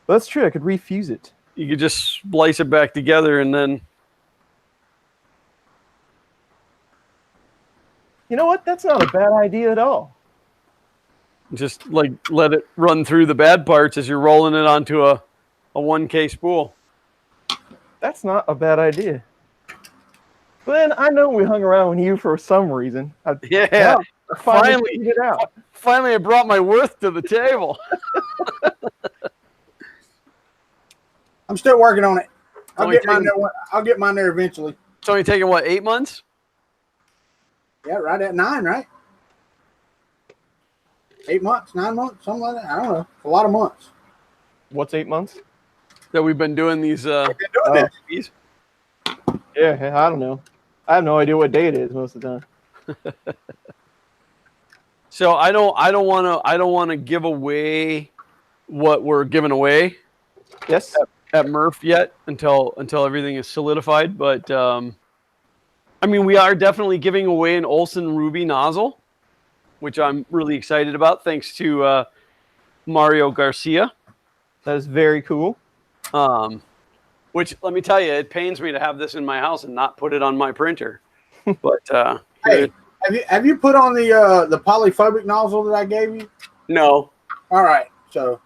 That's true. I could refuse it. You could just splice it back together and then. You know what? That's not a bad idea at all. Just like let it run through the bad parts as you're rolling it onto a 1K spool. That's not a bad idea. Glenn, I know we hung around with you for some reason. Yeah. I finally figured it out. Finally, I brought my worth to the table. I'm still working on it. I'll get mine there eventually. It's only taking what, 8 months? Yeah, right at 9, right? 8 months, 9 months, something like that. I don't know. A lot of months. What's 8 months? That we've been doing these. These. Yeah, I don't know. I have no idea what day it is most of the time. So I don't want to give away what we're giving away. Yes. At Murph yet until everything is solidified, but I mean, we are definitely giving away an Olsen Ruby nozzle, which I'm really excited about, thanks to Mario Garcia. That is very cool. Which, let me tell you, it pains me to have this in my house and not put it on my printer. But hey, have you put on the polyphobic nozzle that I gave you? No. All right, so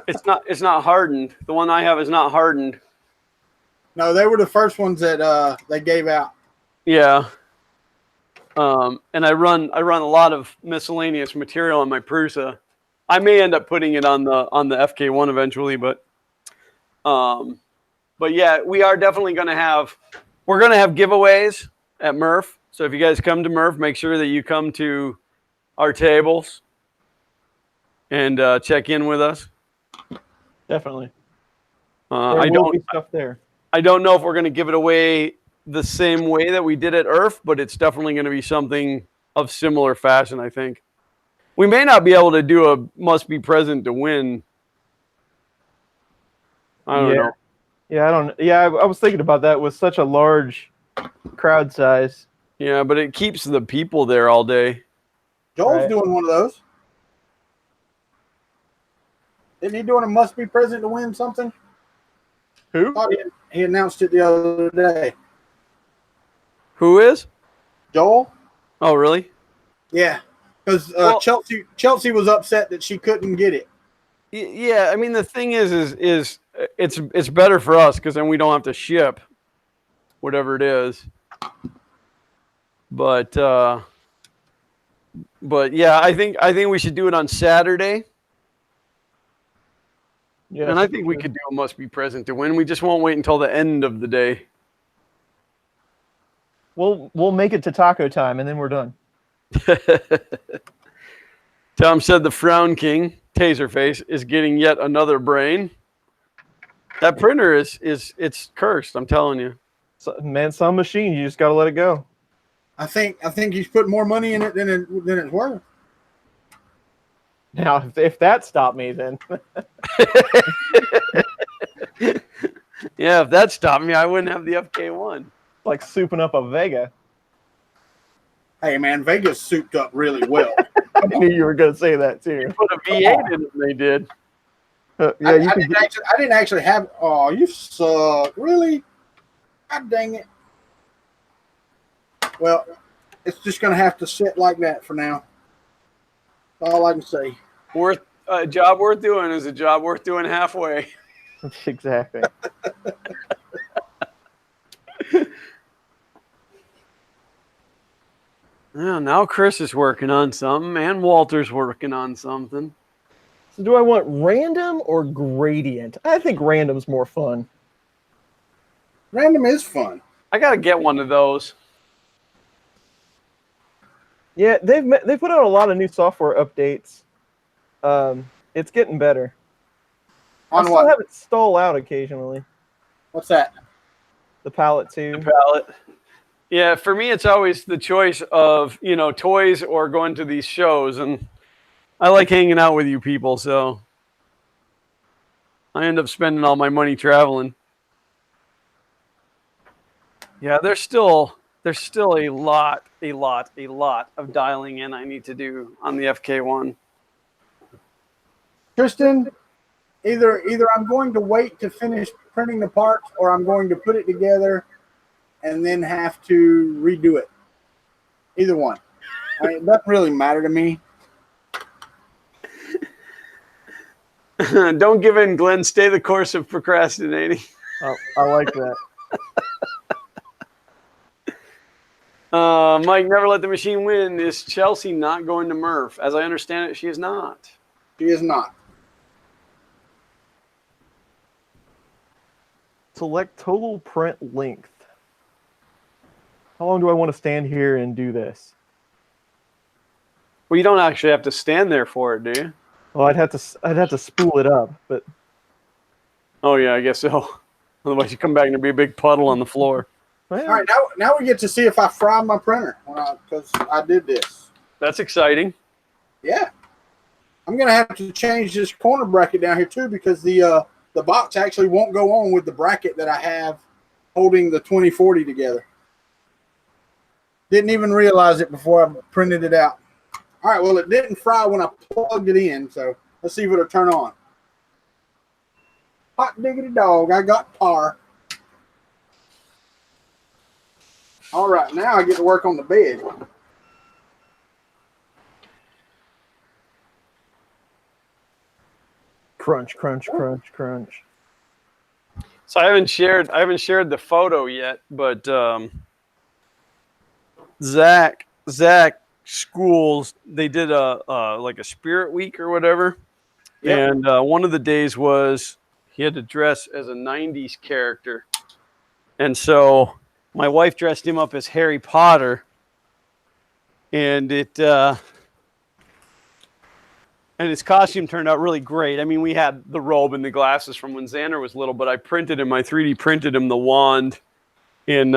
it's not hardened. The one I have is not hardened. No, they were the first ones that they gave out. Yeah. And I run a lot of miscellaneous material on my Prusa. I may end up putting it on the FK1 eventually, but yeah, we are definitely going to have giveaways at Murph. So if you guys come to Murph, make sure that you come to our tables and check in with us. Definitely. I don't know if we're going to give it away the same way that we did at Earth, but it's definitely going to be something of similar fashion, I think. We may not be able to do a must be present to win. I don't know. Yeah, I was thinking about that with such a large crowd size. Yeah, but it keeps the people there all day. Joel's doing one of those. Isn't he doing a must be present to win something? Who? He announced it the other day. Who is? Joel. Oh, really? Yeah, because Chelsea was upset that she couldn't get it. Yeah, I mean the thing is it's better for us because then we don't have to ship whatever it is. But yeah, I think we should do it on Saturday. Yeah, and I think we could do a must be present to win. We just won't wait until the end of the day. We'll make it to taco time and then we're done. Tom said the Frown King, Taserface, is getting yet another brain. That printer it's cursed, I'm telling you. So, man, some machine, you just gotta let it go. I think he's put more money in it than it's worth. Now, if that stopped me, then. Yeah, if that stopped me, I wouldn't have the FK1. Like souping up a Vega. Hey, man, Vega's souped up really well. I knew you were going to say that, too. You put a V8 in it, and they did. I didn't actually have... Oh, you suck. Really? God dang it. Well, it's just going to have to sit like that for now. That's all I can say. A job worth doing is a job worth doing halfway. Exactly. Yeah, now Chris is working on something, and Walter's working on something. So do I want random or gradient? I think random's more fun. Random is fun. I got to get one of those. Yeah, they put out a lot of new software updates. It's getting better. I still have it stall out occasionally. What's that? The palette too. The palette. Yeah, for me, it's always the choice of, toys or going to these shows. And I like hanging out with you people, so I end up spending all my money traveling. Yeah, there's still a lot of dialing in I need to do on the FK1. Tristan, either I'm going to wait to finish printing the parts, or I'm going to put it together and then have to redo it. Either one. I mean, it doesn't really matter to me. Don't give in, Glenn. Stay the course of procrastinating. Oh, I like that. Mike, never let the machine win. Is Chelsea not going to Murph? As I understand it, she is not. She is not. Select total print length. How long do I want to stand here and do this? Well, you don't actually have to stand there for it, do you? Well, I'd have to spool it up, but Oh yeah, I guess so. Otherwise, you come back and there'll be a big puddle on the floor. well, All right, now we get to see if I fry my printer because I did this. That's exciting. Yeah. I'm going to have to change this corner bracket down here too, because the box actually won't go on with the bracket that I have holding the 2040 together. Didn't even realize it before I printed it out. All right, well, it didn't fry when I plugged it in, so let's see if it'll turn on. Hot diggity dog, I got par. All right, now I get to work on the bed. crunch, crunch, crunch, crunch. So I haven't shared the photo yet, but Zach schools, they did like a spirit week or whatever. Yep. And one of the days was he had to dress as a 90s character. And so my wife dressed him up as Harry Potter, and his costume turned out really great. I mean, we had the robe and the glasses from when Xander was little, but I 3D printed him the wand in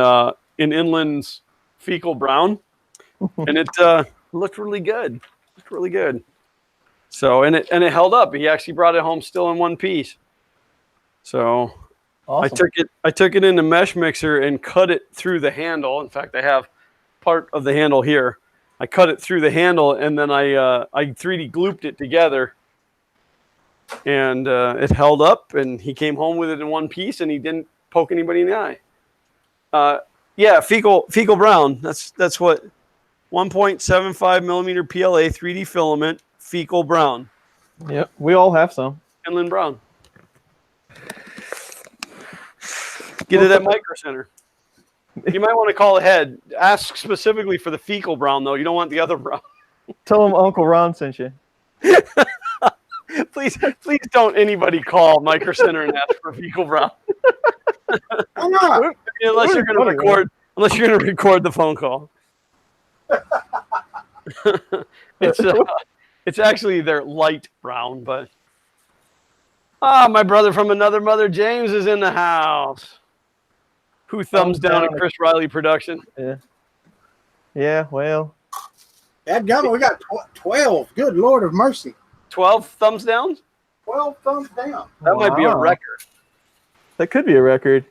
Inland's fecal brown, and it looked really good. So and it held up. He actually brought it home still in one piece. So awesome. I took it in the mesh mixer and cut it through the handle. In fact, I have part of the handle here. I cut it through the handle, and then I 3D glooped it together, and it held up, and he came home with it in one piece, and he didn't poke anybody in the eye. Yeah, fecal brown. That's what 1.75 millimeter PLA 3D filament, fecal brown. Yep, we all have some. Inland brown. Get it at Micro Center. You might want to call ahead. Ask specifically for the fecal brown, though. You don't want the other brown. Tell him Uncle Ron sent you. Please don't anybody call Micro Center and ask for fecal brown. Unless you're going to record the phone call. It's actually their light brown, but my brother from another mother, James, is in the house. Who thumbs down at Chris Riley production? Yeah, well. Dadgummit, we got 12. Good Lord of mercy. 12 thumbs down? 12 thumbs down. That might be a record. That could be a record.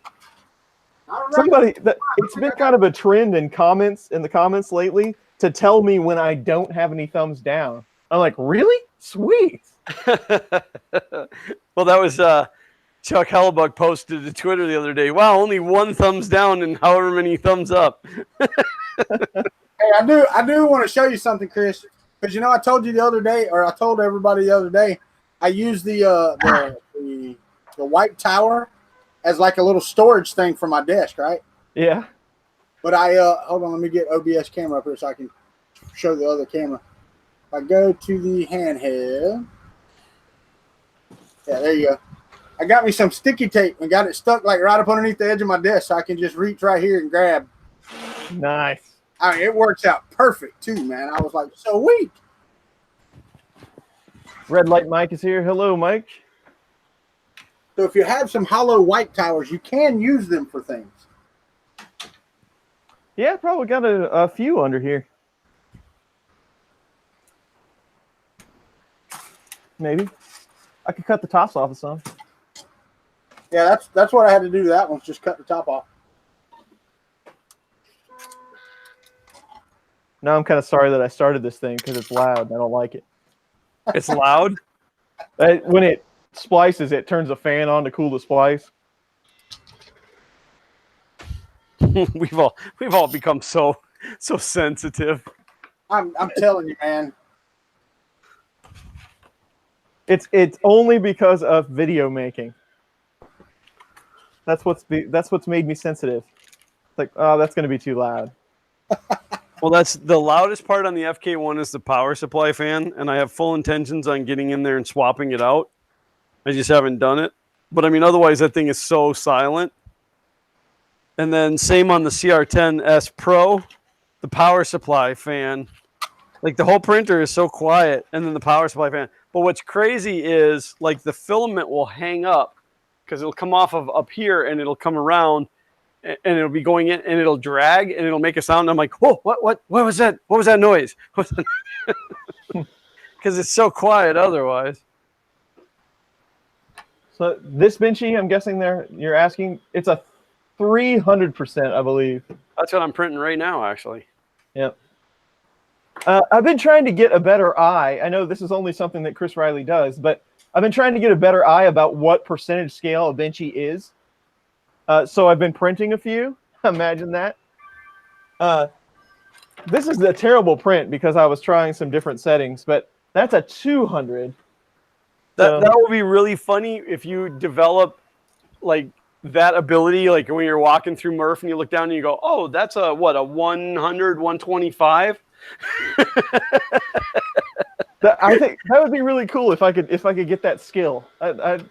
It's been kind of a trend in the comments lately to tell me when I don't have any thumbs down. I'm like, really? Sweet. Well, that was Chuck Hellebuck posted to Twitter the other day. Wow, only one thumbs down and however many thumbs up. Hey, I do want to show you something, Chris, because I told you the other day, or I told everybody the other day, I use the white tower as like a little storage thing for my desk, right? Yeah. But hold on, let me get OBS camera up here so I can show the other camera. If I go to the handheld, yeah, there you go. I got me some sticky tape and got it stuck like right up underneath the edge of my desk so I can just reach right here and grab. Nice. I mean, it works out perfect too, man. I was like, so weak. Red Light Mike is here. Hello, Mike. So if you have some hollow white towers, you can use them for things. Yeah, probably got a few under here. Maybe. I could cut the tops off of some. Yeah, that's what I had to do. That one's just cut the top off. Now I'm kind of sorry that I started this thing because it's loud. I don't like it. It's loud. When it splices, it turns a fan on to cool the splice. we've all become so sensitive. I'm telling you, man. It's only because of video making. That's what's made me sensitive. It's like, oh, that's going to be too loud. Well, that's the loudest part on the FK1 is the power supply fan, and I have full intentions on getting in there and swapping it out. I just haven't done it. But I mean, otherwise that thing is so silent. And then same on the CR10S Pro, the power supply fan. Like the whole printer is so quiet, and then the power supply fan. But what's crazy is like the filament will hang up because it'll come off of up here and it'll come around and it'll be going in and it'll drag and it'll make a sound. And I'm like, whoa, what was that? What was that noise? Because it's so quiet otherwise. So this Benchy, I'm guessing you're asking, it's a 300%, I believe. That's what I'm printing right now, actually. Yep. I've been trying to get a better eye. I know this is only something that Chris Riley does, but I've been trying to get a better eye about what percentage scale a Benchy is. So I've been printing a few. Imagine that. This is a terrible print because I was trying some different settings, but that's a 200. That would be really funny if you develop like that ability, like when you're walking through Murph and you look down and you go, oh, that's a 100, 125. I think that would be really cool if I could get that skill. I think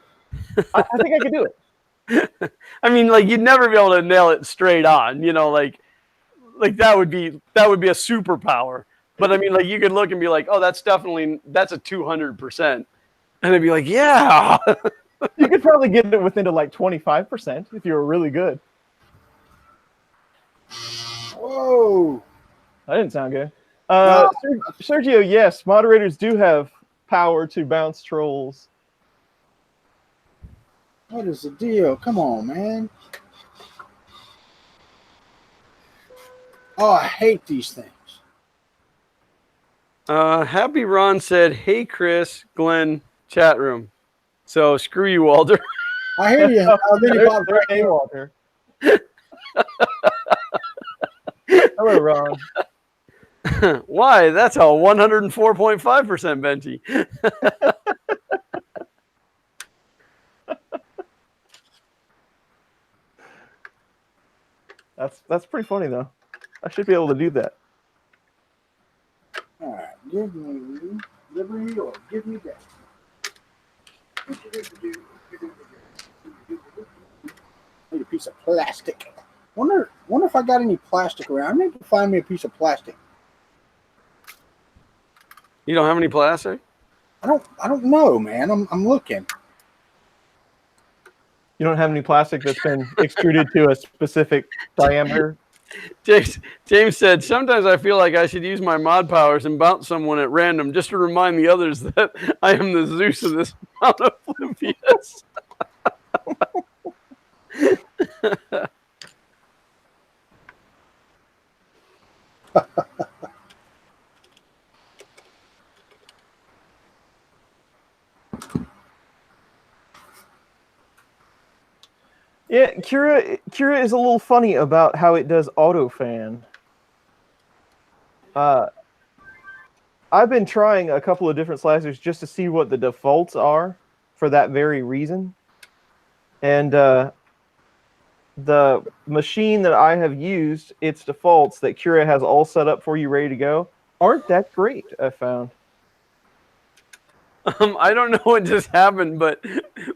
I could do it. I mean, like you'd never be able to nail it straight on, like that would be a superpower. But I mean, like you could look and be like, oh, that's a 200%. And I'd be like, yeah. You could probably get it within to like 25% if you were really good. Whoa. That didn't sound good. No. Sergio, yes, moderators do have power to bounce trolls. What is the deal? Come on, man. Oh, I hate these things. Happy Ron said, hey, Chris, Glenn, chat room. So screw you, Walter. I hear you. Hey, Walter. Hello, Ron. Why? That's a 104.5% Benji. That's pretty funny though. I should be able to do that. All right, give me liberty or give me that. Need a piece of plastic. Wonder if I got any plastic around. I need to find me a piece of plastic. You don't have any plastic? I don't know, man. I'm looking. You don't have any plastic that's been extruded to a specific diameter? James said, sometimes I feel like I should use my mod powers and bounce someone at random just to remind the others that I am the Zeus of this Mount Olympus. Yeah, Kira is a little funny about how it does auto fan. I've been trying a couple of different slicers just to see what the defaults are for that very reason. And the machine that I have used, its defaults that Kira has all set up for you ready to go, aren't that great, I found. I don't know what just happened, but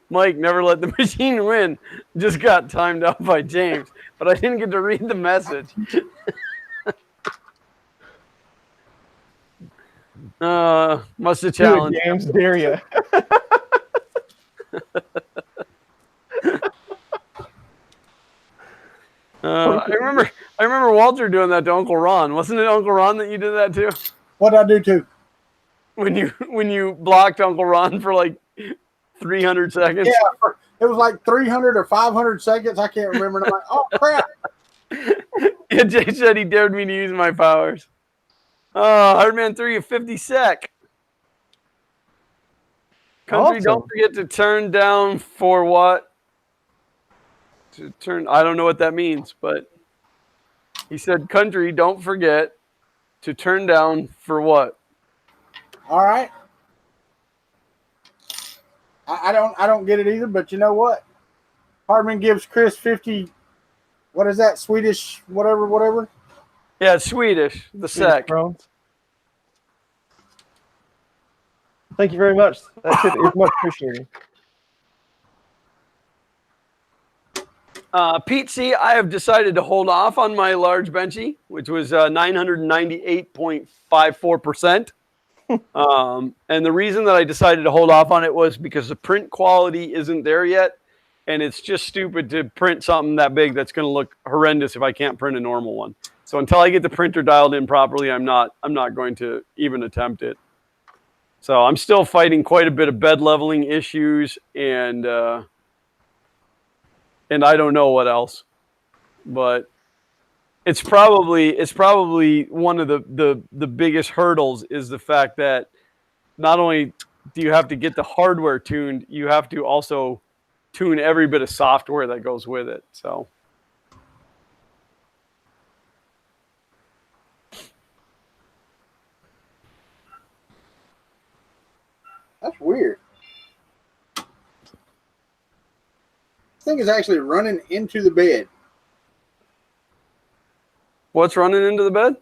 Mike, never let the machine win, just got timed out by James. But I didn't get to read the message. Must have challenged James, dare you. I remember Walter doing that to Uncle Ron. Wasn't it Uncle Ron that you did that to? What did I do too? When you blocked Uncle Ron for like 300 seconds. Yeah, it was like 300 or 500 seconds. I can't remember. And I'm like, oh crap! Yeah, Jay said he dared me to use my powers. Hardman 3 of 50 sec. Country, Awesome. don't forget to turn down for what? To turn, I don't know what that means, but he said, Country, don't forget to turn down for what? All right. I don't get it either, but you know what? Hardman gives Chris 50. What is that? Swedish whatever. Yeah, it's Swedish. The Swedish sec. crowns. Thank you very much. That tip is much appreciated. Pete C, I have decided to hold off on my large benchy, which was 998.54%. And the reason that I decided to hold off on it was because the print quality isn't there yet. And it's just stupid to print something that big that's going to look horrendous if I can't print a normal one. So until I get the printer dialed in properly, I'm not going to even attempt it. So I'm still fighting quite a bit of bed leveling issues and I don't know what else. But it's probably one of the biggest hurdles is the fact that not only do you have to get the hardware tuned, you have to also tune every bit of software that goes with it. So That's weird. This thing is actually running into the bed. what's running into the bed?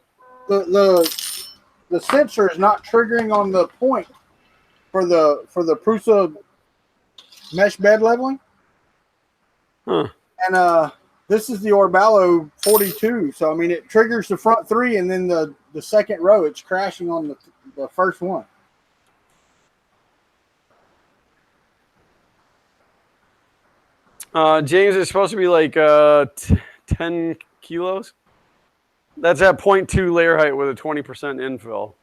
The sensor is not triggering on the point for the Prusa mesh bed leveling. Huh. And this is the Orballo 42. So I mean it triggers the front three and then the second row it's crashing on the first one. James is supposed to be like 10 kilos. That's at 0.2 layer height with a 20% infill.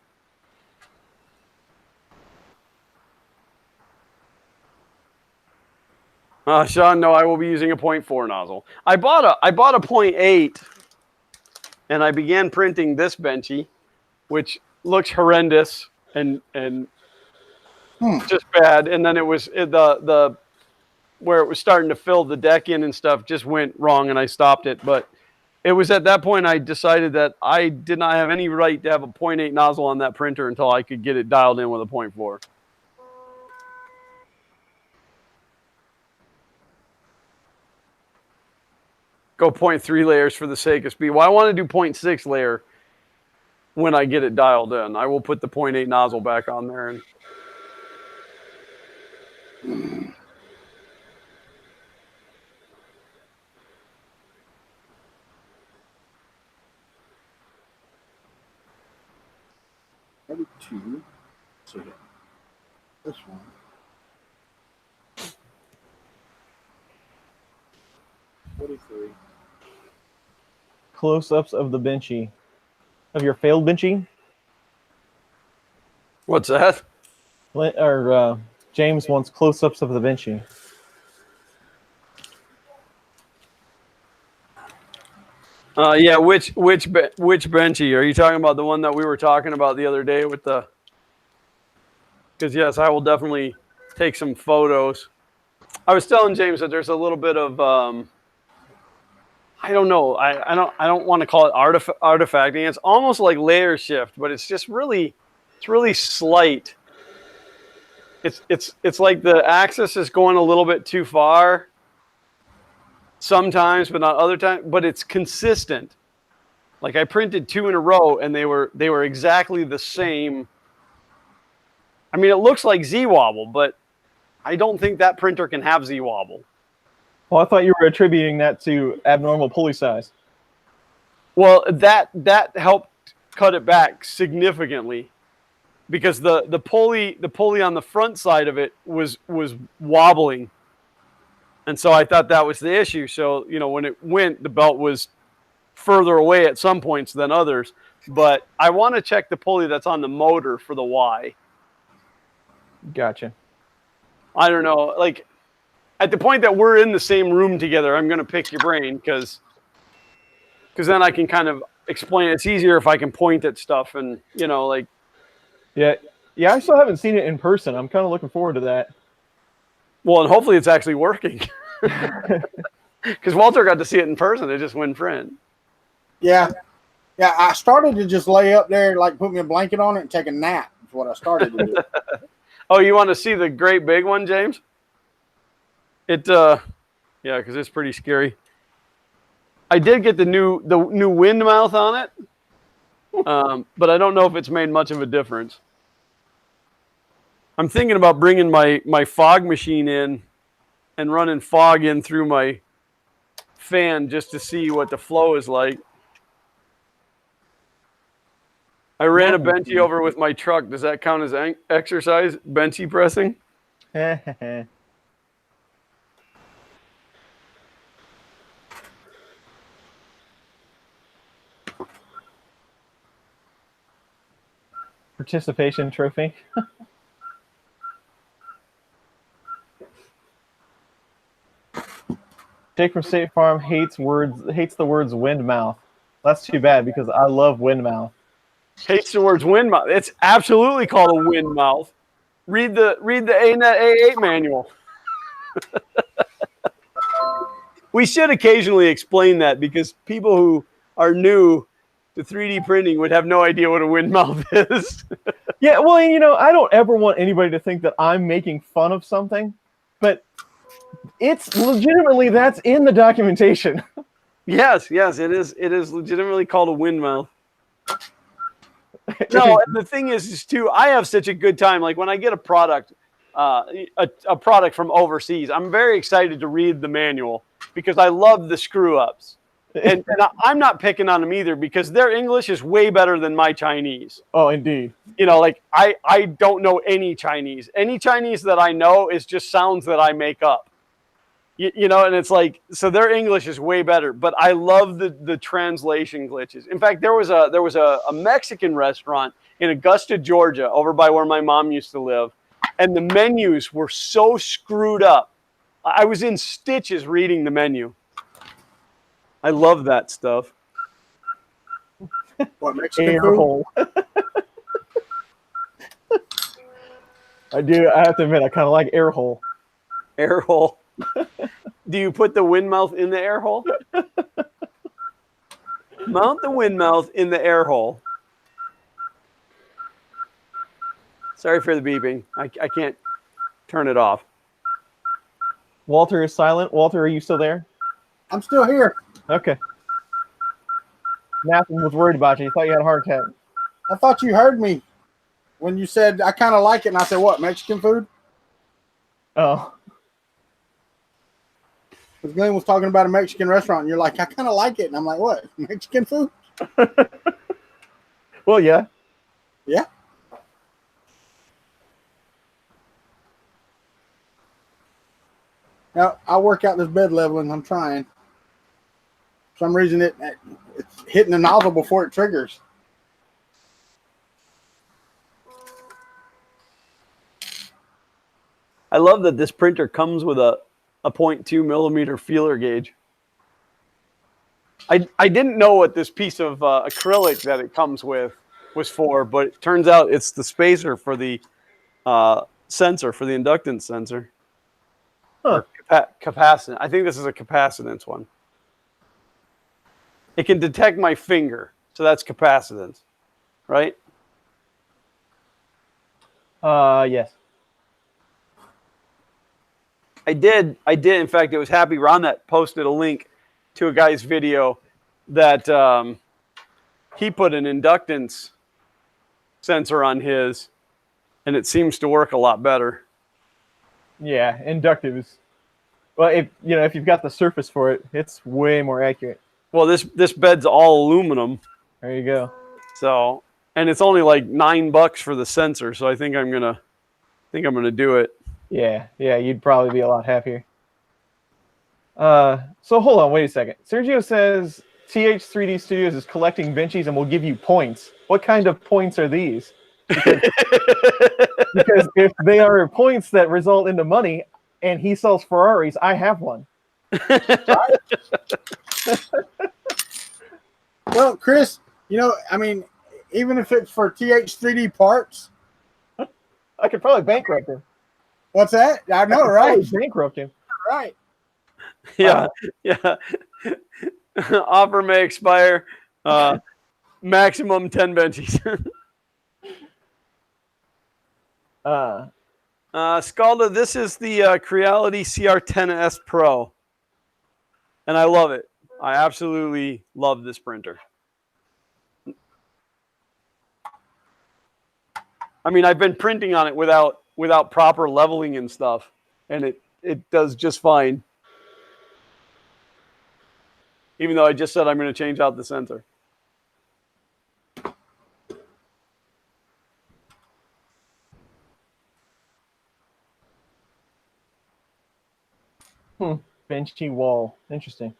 Sean, no, I will be using a 0.4 nozzle. I bought a 0.8, and I began printing this benchy, which looks horrendous and just bad. And then it was the where it was starting to fill the deck in and stuff just went wrong, and I stopped it. But it was at that point I decided that I did not have any right to have a 0.8 nozzle on that printer until I could get it dialed in with a 0.4. Go 0.3 layers for the sake of speed. Well, I want to do 0.6 layer when I get it dialed in. I will put the 0.8 nozzle back on there. And Maybe two. So this one. Close-ups of the benchy. Of your failed benchy? what's that? James wants close-ups of the benchy. Yeah, which benchy? Are you talking about the one that we were talking about the other day with the? Because yes, I will definitely take some photos. I was telling James that there's a little bit of I don't know. I don't want to call it artifacting. It's almost like layer shift, but it's just really slight. It's like the axis is going a little bit too far. Sometimes, but not other times. But it's consistent. Like I printed 2 in a row, and they were exactly the same. I mean, it looks like Z-wobble, but I don't think that printer can have Z-wobble. Well, I thought you were attributing that to abnormal pulley size. Well, that helped cut it back significantly, because the pulley on the front side of it was wobbling, and so I thought that was the issue. So when it went, the belt was further away at some points than others. But I want to check the pulley that's on the motor for the Y. Gotcha. I don't know, like. At the point that we're in the same room together, I'm going to pick your brain because then I can kind of explain. It's easier if I can point at stuff and, you know, like. Yeah. Yeah, I still haven't seen it in person. I'm kind of looking forward to that. Well, and hopefully it's actually working. Because Walter got to see it in person. It just went friend. Yeah. Yeah, I started to just lay up there, like put me a blanket on it and take a nap. Is what I started to do. Oh, you want to see the great big one, James? Yeah, because it's pretty scary. I did get the new wind mouth on it, but I don't know if it's made much of a difference. I'm thinking about bringing my fog machine in and running fog in through my fan just to see what the flow is like. I ran a benchy over with my truck. Does that count as exercise? Benchy pressing? Participation trophy. Jake from State Farm hates the words wind mouth. That's too bad because I love wind mouth. Hates the words wind mouth. It's absolutely called a wind mouth. Read the ANET A8 manual. We should occasionally explain that because people who are new to 3D printing would have no idea what a wind mouth is. Yeah, well, you know, I don't ever want anybody to think that I'm making fun of something, but it's legitimately that's in the documentation. Yes, it is. It is legitimately called a wind mouth. No, and the thing is too, I have such a good time. Like when I get a product, a product from overseas, I'm very excited to read the manual because I love the screw ups. And I'm not picking on them either because their English is way better than my Chinese. Oh, indeed. You know, like I don't know any Chinese. Any Chinese that I know is just sounds that I make up. You know, and it's like, so their English is way better, but I love the translation glitches. In fact, there was a Mexican restaurant in Augusta, Georgia, over by where my mom used to live, and the menus were so screwed up. I was in stitches reading the menu. I love that stuff. What, Mexican Air food? hole. I do. I have to admit, I kind of like air hole. Air hole. Do you put the wind mouth in the air hole? Mount the wind mouth in the air hole. Sorry for the beeping. I can't turn it off. Walter is silent. Walter, are you still there? I'm still here. Okay. Nathan was worried about you. He thought you had a heart attack. I thought you heard me when you said I kind of like it, and I said, what, Mexican food? Oh. Because Glenn was talking about a Mexican restaurant, and you're like, I kind of like it. And I'm like, what, Mexican food? Well, yeah. Yeah. Now, I'll work out this bed leveling. I'm trying. For some reason, it's hitting the nozzle before it triggers. I love that this printer comes with a 0.2 millimeter feeler gauge. I didn't know what this piece of acrylic that it comes with was for, but it turns out it's the spacer for the sensor, for the inductance sensor. Huh. Capacitance. I think this is a capacitance one. It can detect my finger, so that's capacitance, right? Yes. I did. In fact, it was Happy Ron that posted a link to a guy's video that he put an inductance sensor on his, and it seems to work a lot better. Yeah, inductive is. Well, if you've got the surface for it, it's way more accurate. Well, this bed's all aluminum. There you go. So, and it's only like $9 for the sensor. So I think I'm gonna do it. Yeah, you'd probably be a lot happier. So hold on, wait a second. Sergio says TH3D Studios is collecting benchies and will give you points. What kind of points are these? Because if they are points that result into money and he sells Ferraris, I have one. Well, Well, Chris, I mean, even if it's for TH3D parts, I could probably bankrupt him. what's that? I know, right? Bankrupt him. Right. Yeah, yeah. Offer may expire. Maximum 10 benchies. Scalda, this is the Creality CR10S Pro. And I love it. I absolutely love this printer. I mean, I've been printing on it without proper leveling and stuff, and it does just fine. Even though I just said I'm going to change out the sensor. Benchy wall. Interesting.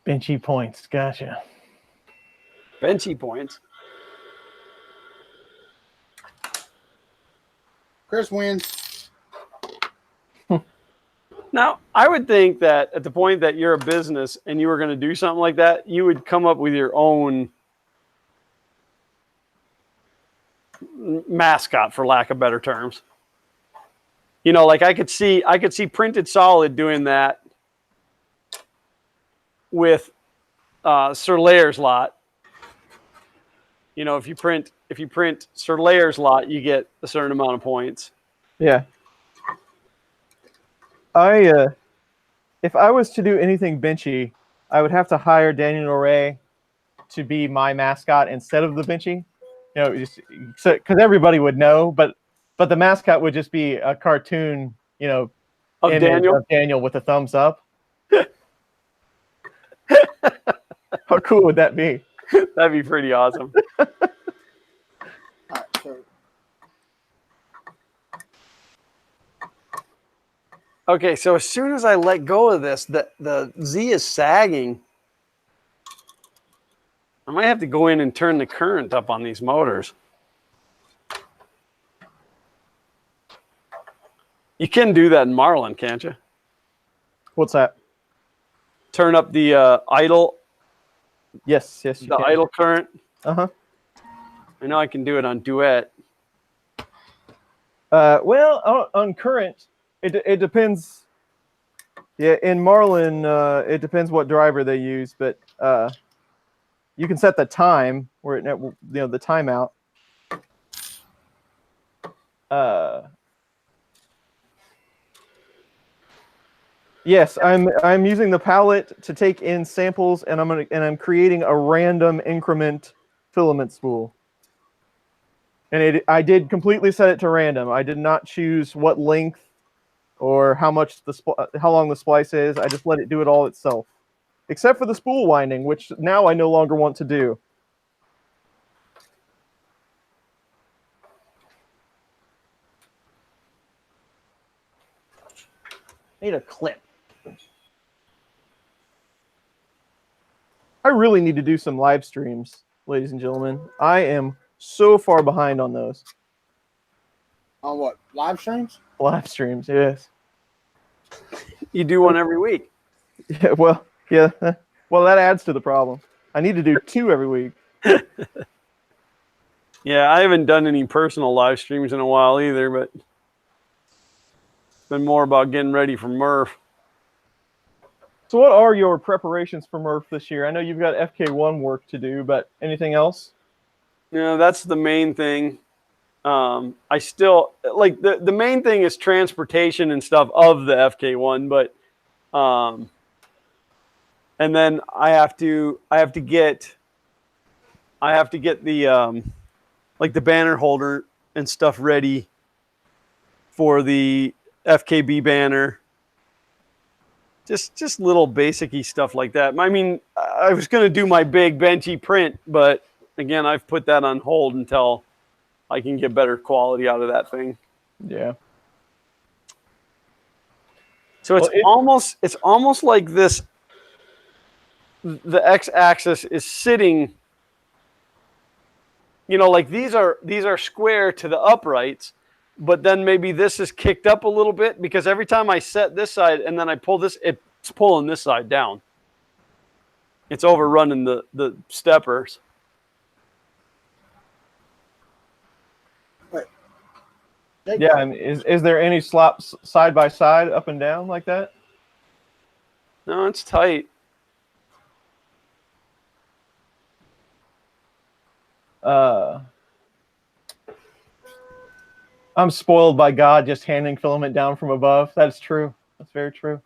Benchy points. Gotcha. Benchy points. Chris wins. Now, I would think that at the point that you're a business and you were going to do something like that, you would come up with your own mascot, for lack of better terms. Like I could see Printed Solid doing that with Sir Layer's Lot. If you print Sir Layer's Lot, you get a certain amount of points. Yeah. If I was to do anything benchy, I would have to hire Daniel Ray to be my mascot instead of the benchy. Just because everybody would know, but the mascot would just be a cartoon, of Daniel with a thumbs up. How cool would that be? That'd be pretty awesome. All right, so Okay, so as soon as I let go of this, the Z is sagging. I might have to go in and turn the current up on these motors. You can do that in Marlin, can't you? What's that? Turn up the idle. Yes, you the can. idle current. Uh-huh. I know I can do it on Duet. Well, on current, it depends. Yeah, in Marlin, it depends what driver they use, but you can set the time where the timeout. Yes, I'm using the palette to take in samples, and I'm creating a random increment filament spool. And I did completely set it to random. I did not choose what length or how long the splice is. I just let it do it all itself, except for the spool winding, which now I no longer want to do. I need a clip. I really need to do some live streams, ladies and gentlemen. I am so far behind on those. On what? Live streams? Live streams, yes. You do one every week. Yeah, well, yeah. Well, that adds to the problem. I need to do 2 every week. Yeah, I haven't done any personal live streams in a while either, but it's been more about getting ready for Murph. So what are your preparations for Murph this year? I know you've got FK1 work to do, but anything else? Yeah, that's the main thing. I still like the main thing is transportation and stuff of the FK1, but and then I have to get the like the banner holder and stuff ready for the FKB banner just little basic-y stuff like that. I mean, I was going to do my big benchy print, but again, I've put that on hold until I can get better quality out of that thing. Yeah. So it's almost like this. The x-axis is sitting. You know, like these are square to the uprights, but then maybe this is kicked up a little bit because every time I set this side and then I pull this, it's pulling this side down. It's overrunning the steppers. Yeah, and is there any slops side by side, up and down like that? No, it's tight. I'm spoiled by God just handing filament down from above. That's true. That's very true.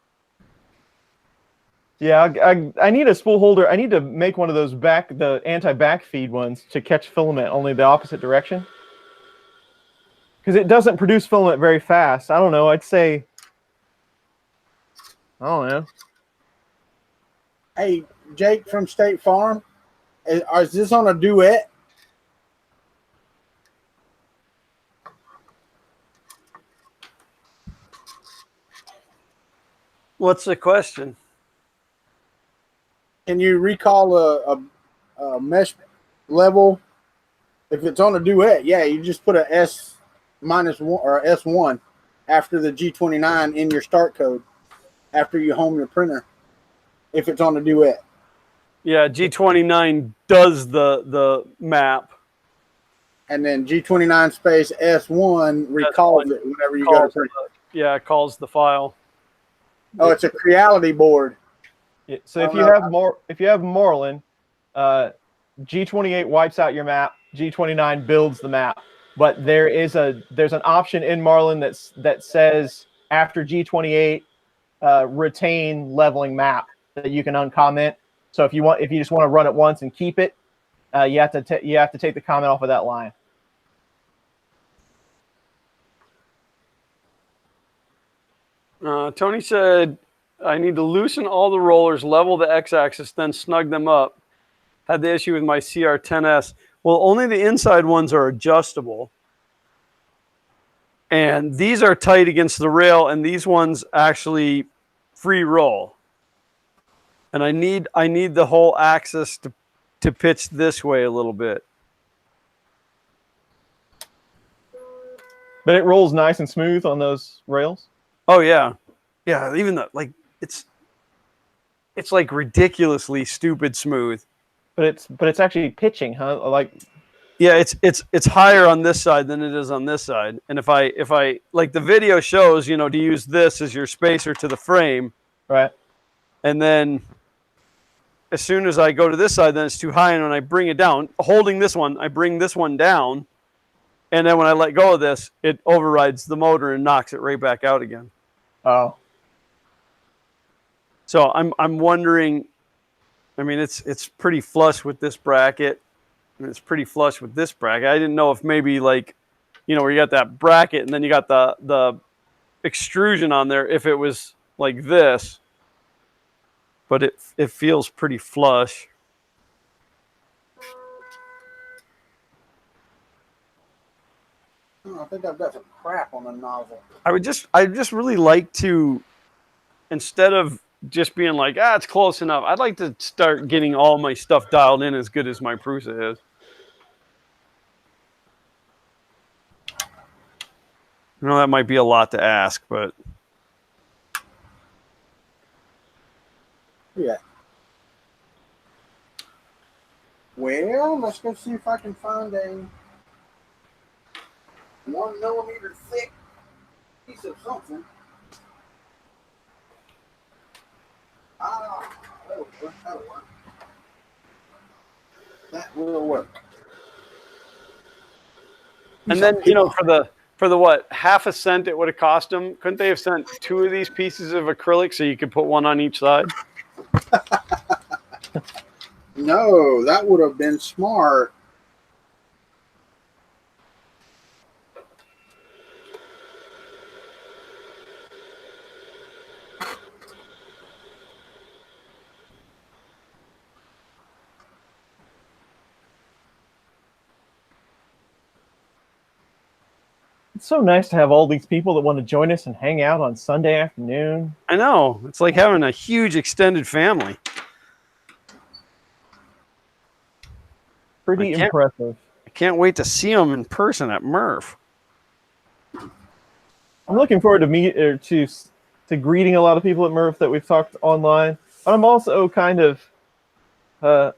Yeah, I need a spool holder. I need to make one of those the anti-back feed ones to catch filament, only the opposite direction. Because it doesn't produce filament very fast. I don't know. I'd say, I don't know. Hey, Jake from State Farm, is this on a duet? What's the question? Can you recall a mesh level? If it's on a duet, yeah, you just put a S-1 or S1 after the G29 in your start code after you home your printer. If it's on a duet. Yeah, G29 does the map. And then G29 space S1 recalls it whenever you go to print. Yeah, it calls the file. Oh, it's a Creality board. Yeah, so if you have Moreland, G28 wipes out your map. G29 builds the map. But there's an option in Marlin that says after G28 retain leveling map that you can uncomment. So if you just want to run it once and keep it, you have to take the comment off of that line. Tony said, I need to loosen all the rollers, level the x-axis, then snug them up. Had the issue with my CR10S. Well, only the inside ones are adjustable. And these are tight against the rail, and these ones actually free roll. And I need the whole axis to pitch this way a little bit. But it rolls nice and smooth on those rails. Oh yeah, yeah. Even the it's like ridiculously stupid smooth. But it's actually pitching, huh? Like, yeah, it's higher on this side than it is on this side. And if I like the video shows, to use this as your spacer to the frame, right? And then as soon as I go to this side, then it's too high, and when I bring it down, holding this one, I bring this one down, and then when I let go of this, it overrides the motor and knocks it right back out again. Oh. So I'm wondering. I mean, it's pretty flush with this bracket, and it's pretty flush with this bracket. I didn't know if maybe where you got that bracket and then you got the extrusion on there, if it was like this, but it feels pretty flush. I think I've got some crap on the nozzle. I just really like to, instead of just being like, it's close enough, I'd like to start getting all my stuff dialed in as good as my Prusa is. I know that might be a lot to ask, but yeah. Well, let's go see if I can find a 1 millimeter thick piece of something. That'll work. That will work. And then, for the what, half a cent it would have cost them, couldn't they have sent 2 of these pieces of acrylic so you could put one on each side? No, that would have been smart. It's so nice to have all these people that want to join us and hang out on Sunday afternoon. I know. It's like having a huge extended family. Pretty impressive. I can't wait to see them in person at Murph. I'm looking forward to greeting a lot of people at Murph that we've talked online. But I'm also kind of I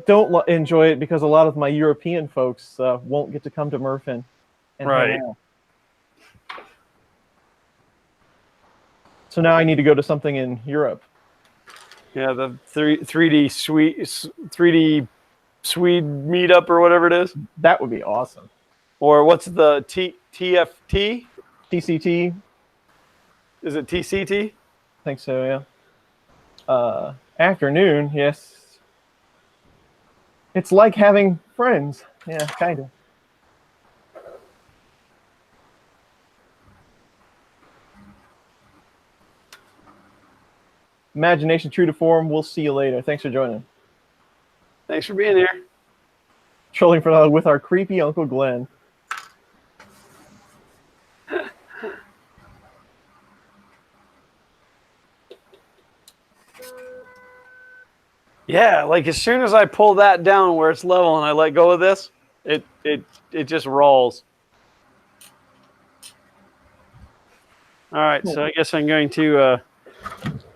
don't enjoy it because a lot of my European folks won't get to come to Murph and Right. hang out. So now I need to go to something in Europe. Yeah, the 3D Swede meetup or whatever it is. That would be awesome. Or what's the TFT? TCT. Is it TCT? I think so, yeah. Afternoon, yes. It's like having friends. Yeah, kind of. Imagination true to form. We'll see you later. Thanks for joining. Thanks for being here. Trolling with our creepy Uncle Glenn. Yeah, like as soon as I pull that down where it's level and I let go of this, it just rolls. All right, so I guess I'm going to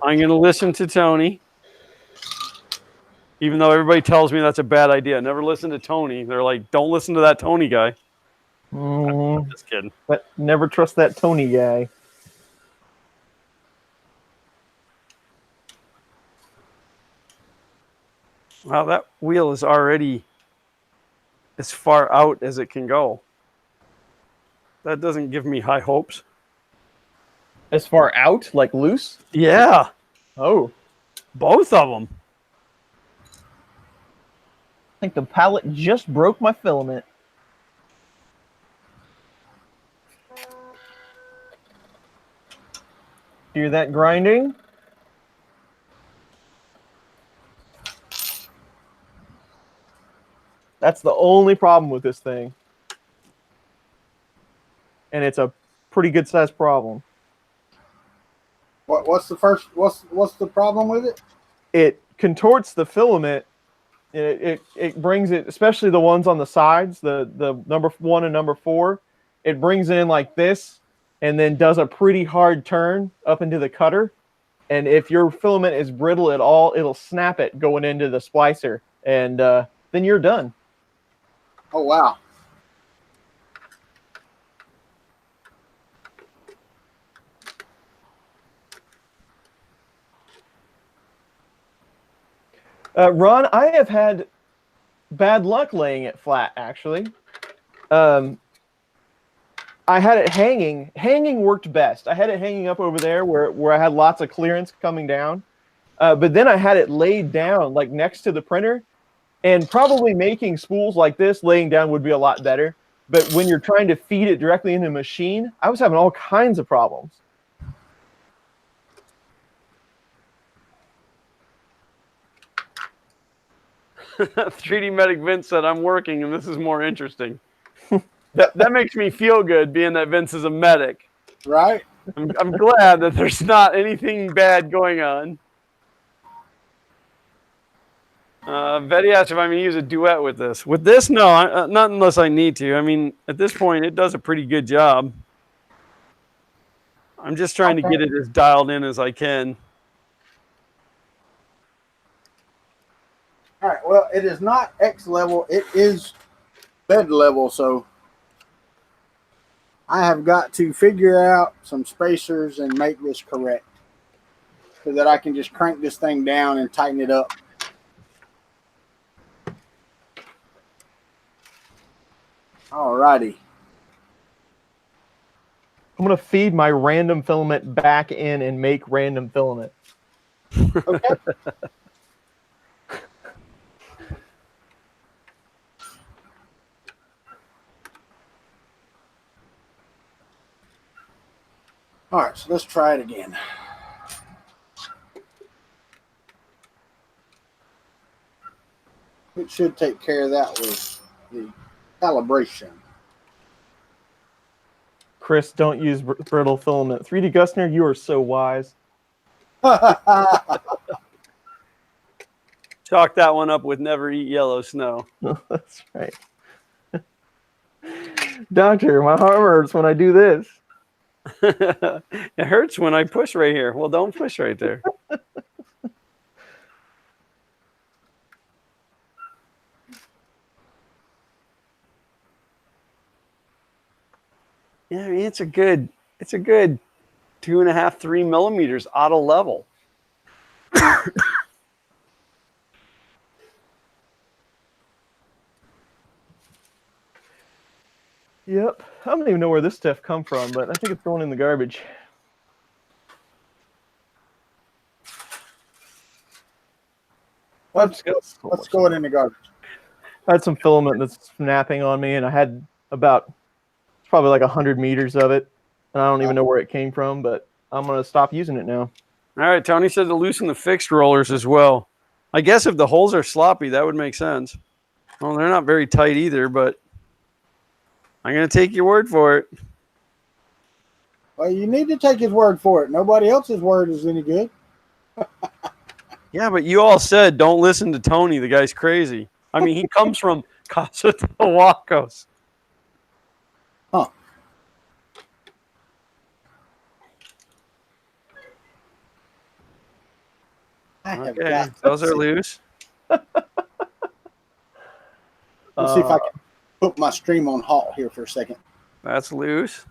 listen to Tony, even though everybody tells me that's a bad idea. Never listen to Tony. They're like, don't listen to that Tony guy. Just kidding. But never trust that Tony guy. Wow, that wheel is already as far out as it can go. That doesn't give me high hopes. As far out, like loose? Yeah. Oh. Both of them. I think the pallet just broke my filament. Hear that grinding? That's the only problem with this thing. And it's a pretty good sized problem. What's the problem with it? It contorts the filament. It brings it, especially the ones on the sides, the number 1 and number 4, it brings it in like this and then does a pretty hard turn up into the cutter. And if your filament is brittle at all, it'll snap it going into the splicer, and then you're done. Oh, wow. Ron, I have had bad luck laying it flat, actually. I had it hanging. Hanging worked best. I had it hanging up over there where I had lots of clearance coming down. But then I had it laid down, like next to the printer. And probably making spools like this, laying down would be a lot better. But when you're trying to feed it directly into a machine, I was having all kinds of problems. "3D Medic Vince said, I'm working and this is more interesting." that makes me feel good, being that Vince is a medic. Right? I'm glad that there's not anything bad going on. Betty asked if I'm going to use a duet with this. With this, no, not unless I need to. I mean, at this point, it does a pretty good job. I'm just trying to get it as dialed in as I can. All right. Well, it is not X level. It is bed level. So I have got to figure out some spacers and make this correct so that I can just crank this thing down and tighten it up. All righty. I'm going to feed my random filament back in and make random filament. Okay. All right, so let's try it again. It should take care of that with the Calibration. Chris, don't use brittle filament. 3D Gustner, you are so wise. Chalk that one up with never eat yellow snow. That's right. Doctor, my arm hurts when I do this. It hurts when I push right here. Well, don't push right there. Yeah, I mean, it's a good 2.5, 3 millimeters out of level. Yep. I don't even know where this stuff come from, but I think it's going in the garbage. Let's go it in the garbage. I had some filament that's snapping on me, and I had about probably like 100 meters of it, and I don't even know where it came from, but I'm going to stop using it now. All right, Tony said to loosen the fixed rollers as well. I guess if the holes are sloppy, that would make sense. Well, they're not very tight either, but I'm going to take your word for it. Well, you need to take his word for it. Nobody else's word is any good. Yeah, but you all said don't listen to Tony. The guy's crazy. I mean, he comes from Casa de Huacos. Huh. Okay, those are loose. Let's see if I can put my stream on halt here for a second. That's loose.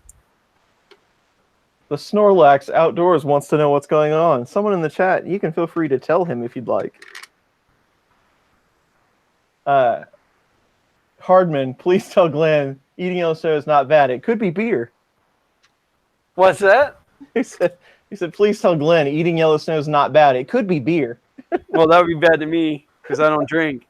The Snorlax Outdoors wants to know what's going on. Someone in the chat, you can feel free to tell him if you'd like. Hardman, please tell Glenn eating yellow snow is not bad. It could be beer. What's that? He said, please tell Glenn eating yellow snow is not bad. It could be beer. Well, that would be bad to me because I don't drink.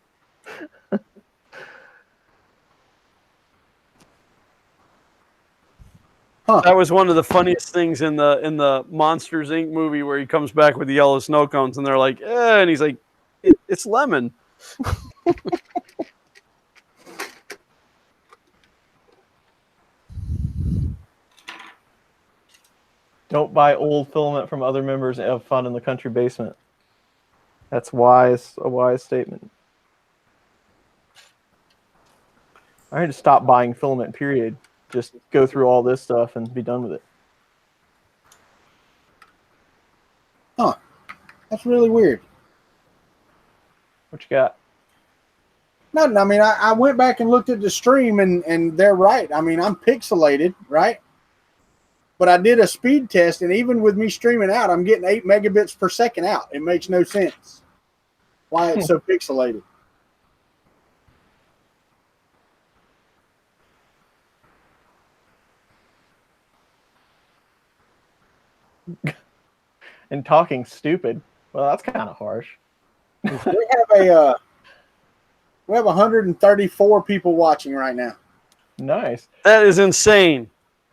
Huh. That was one of the funniest things in the Monsters Inc. movie where he comes back with the yellow snow cones and they're like, and he's like, it's lemon. Don't buy old filament from other members and have fun in the country basement. That's wise, a wise statement. I need to stop buying filament, period. Just go through all this stuff and be done with it. Huh. That's really weird. What you got? Nothing. I mean, I went back and looked at the stream, and they're right. I mean, I'm pixelated, right? But I did a speed test, and even with me streaming out, I'm getting 8 megabits per second out. It makes no sense why it's so pixelated. And talking stupid. Well, that's kind of harsh. We have 134 people watching right now. Nice. That is insane.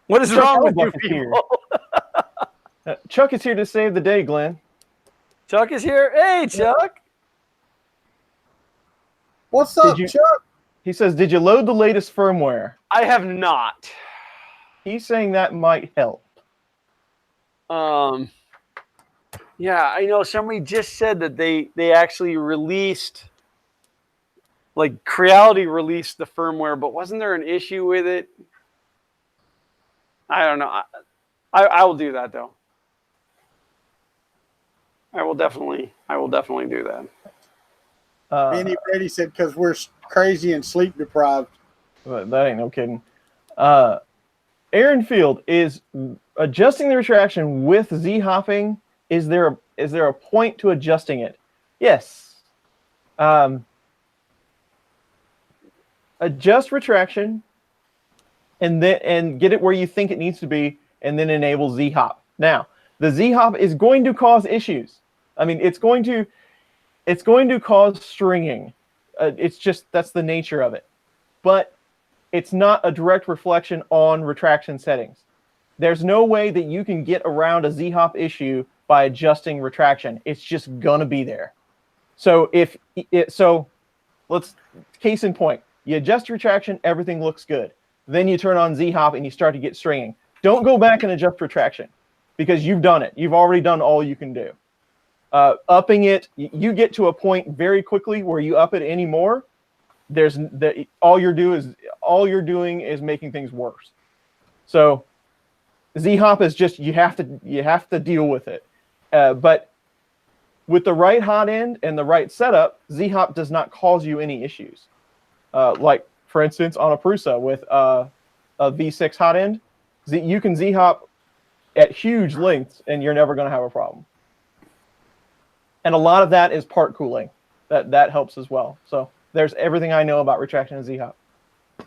What is wrong with you people? Chuck is here to save the day, Glenn. Chuck is here. Hey, Chuck. What's up, Chuck? He says, did you load the latest firmware? I have not. He's saying that might help. Yeah, I know somebody just said that they actually released, like Creality released the firmware, but wasn't there an issue with it? I don't know. I will do that though. I will definitely do that. Andy Brady said because we're crazy and sleep deprived. That ain't no kidding. Aaron Field, is adjusting the retraction with Z-hopping, is there a point to adjusting it? Yes. Adjust retraction and get it where you think it needs to be, and then enable Z-hop. Now, the Z-hop is going to cause issues. I mean, it's going to cause stringing. It's just, that's the nature of it. But it's not a direct reflection on retraction settings. There's no way that you can get around a Z-hop issue by adjusting retraction. It's just gonna be there. So let's case in point. You adjust retraction, everything looks good. Then you turn on Z-hop and you start to get stringing. Don't go back and adjust retraction because you've done it. You've already done all you can do. Upping it, you get to a point very quickly where you up it anymore. All you're doing is making things worse. So Z-hop is just you have to deal with it. But with the right hot end and the right setup, Z-hop does not cause you any issues. Like for instance, on a Prusa with a V6 hot end, you can Z-hop at huge lengths and you're never going to have a problem. And a lot of that is part cooling. That helps as well. So there's everything I know about retraction and Z-hop. All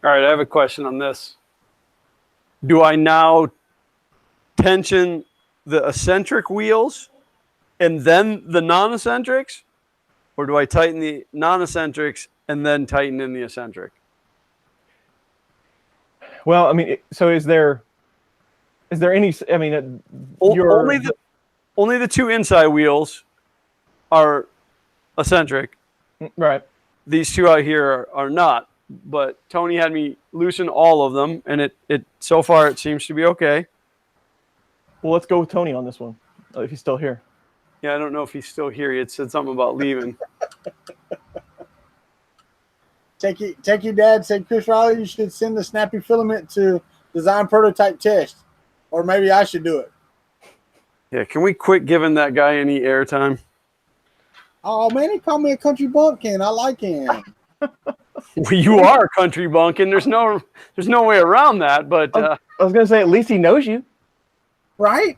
right, I have a question on this. Do I now tension the eccentric wheels and then the non-eccentrics? Or do I tighten the non-eccentrics and then tighten in the eccentric? Well, I mean, so is there any? I mean, only the two inside wheels are eccentric. Right. These two out here are not. But Tony had me loosen all of them, and it so far it seems to be okay. Well, let's go with Tony on this one, if he's still here. Yeah, I don't know if he's still here. He had said something about leaving. Take your dad, said Chris Riley, you should send the snappy filament to design prototype test. Or maybe I should do it. Yeah, can we quit giving that guy any airtime? Oh man, he called me a country bumpkin. I like him. Well, you are a country bumpkin. There's no way around that. But I was gonna say at least he knows you, right?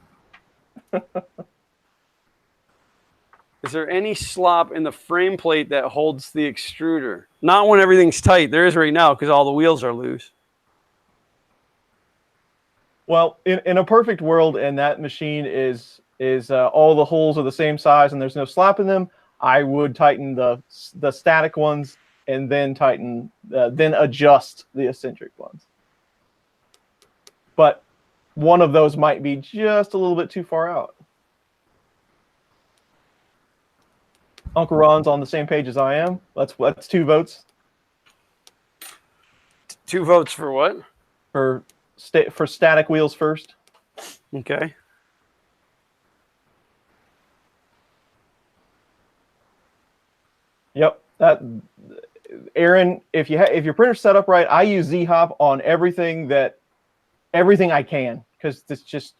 Is there any slop in the frame plate that holds the extruder? Not when everything's tight. There is right now because all the wheels are loose. Well, in a perfect world, and that machine is all the holes are the same size and there's no slop in them, I would tighten the static ones and then then adjust the eccentric ones. But one of those might be just a little bit too far out. Uncle Ron's on the same page as I am. That's 2 votes. 2 votes for what? For static wheels first. Okay. Yep. Aaron, if your printer's set up right, I use Z-hop on everything I can because it's just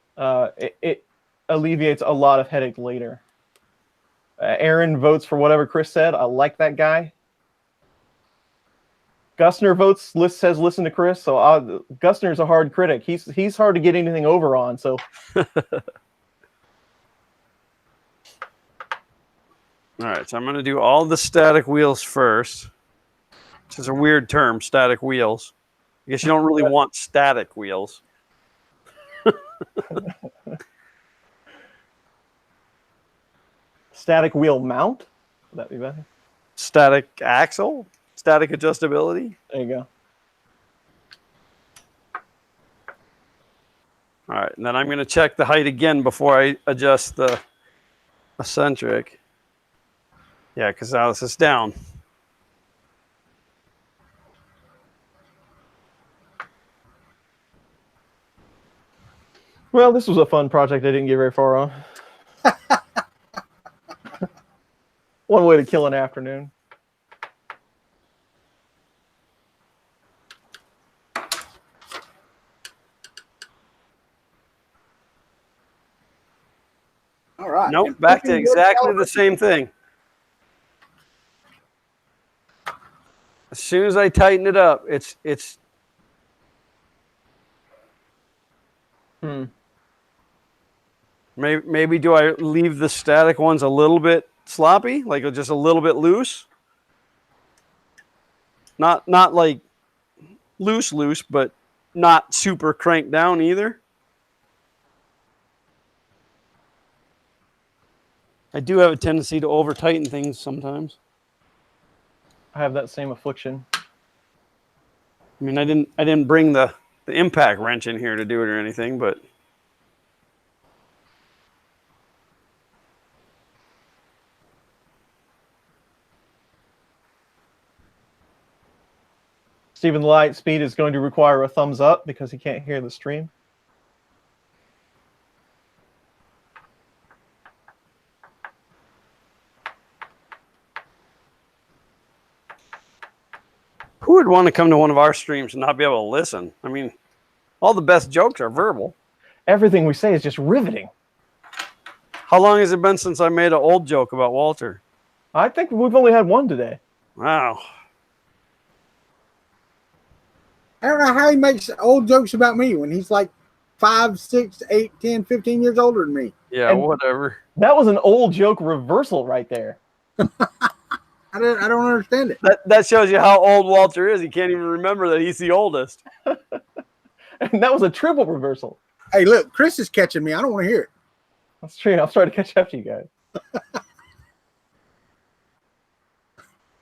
it alleviates a lot of headache later. Aaron votes for whatever Chris said. I like that guy. Gustner says listen to Chris. So Gustner's a hard critic. He's hard to get anything over on. So. All right, so I'm going to do all the static wheels first, which is a weird term, static wheels. I guess you don't really want static wheels. Static wheel mount? Would that be better? Static axle? Static adjustability? There you go. All right, and then I'm going to check the height again before I adjust the eccentric. Yeah, because now this is down. Well, this was a fun project I didn't get very far on. One way to kill an afternoon. All right. Nope, back to exactly the same thing. As soon as I tighten it up, it's maybe do I leave the static ones a little bit sloppy, like just a little bit loose? Not like loose, but not super cranked down either. I do have a tendency to over tighten things sometimes. I have that same affliction. I mean, I didn't bring the impact wrench in here to do it or anything, but Stephen Lightspeed is going to require a thumbs up because he can't hear the stream. Who would want to come to one of our streams and not be able to listen? I mean, all the best jokes are verbal. Everything we say is just riveting. How long has it been since I made an old joke about Walter? I think we've only had one today. Wow. I don't know how he makes old jokes about me when he's like 5, 6, 8, 10, 15 years older than me. Yeah, And whatever. that was an old joke reversal right there. I don't understand it. That shows you how old Walter is. He can't even remember that he's the oldest. And that was a triple reversal. Hey, look, Chris is catching me. I don't want to hear it. That's true. I'll try to catch up to you guys.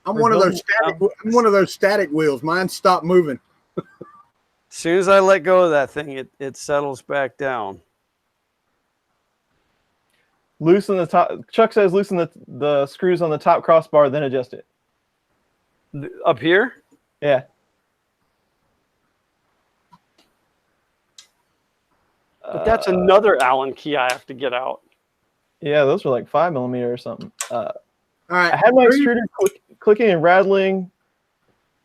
I'm one of those static wheels. Mine stopped moving. As soon as I let go of that thing, it settles back down. Loosen the top. Chuck says loosen the screws on the top crossbar, then adjust it. Up here? Yeah. But that's another Allen key I have to get out. Yeah, those were like 5mm or something. All right. I had my extruder clicking and rattling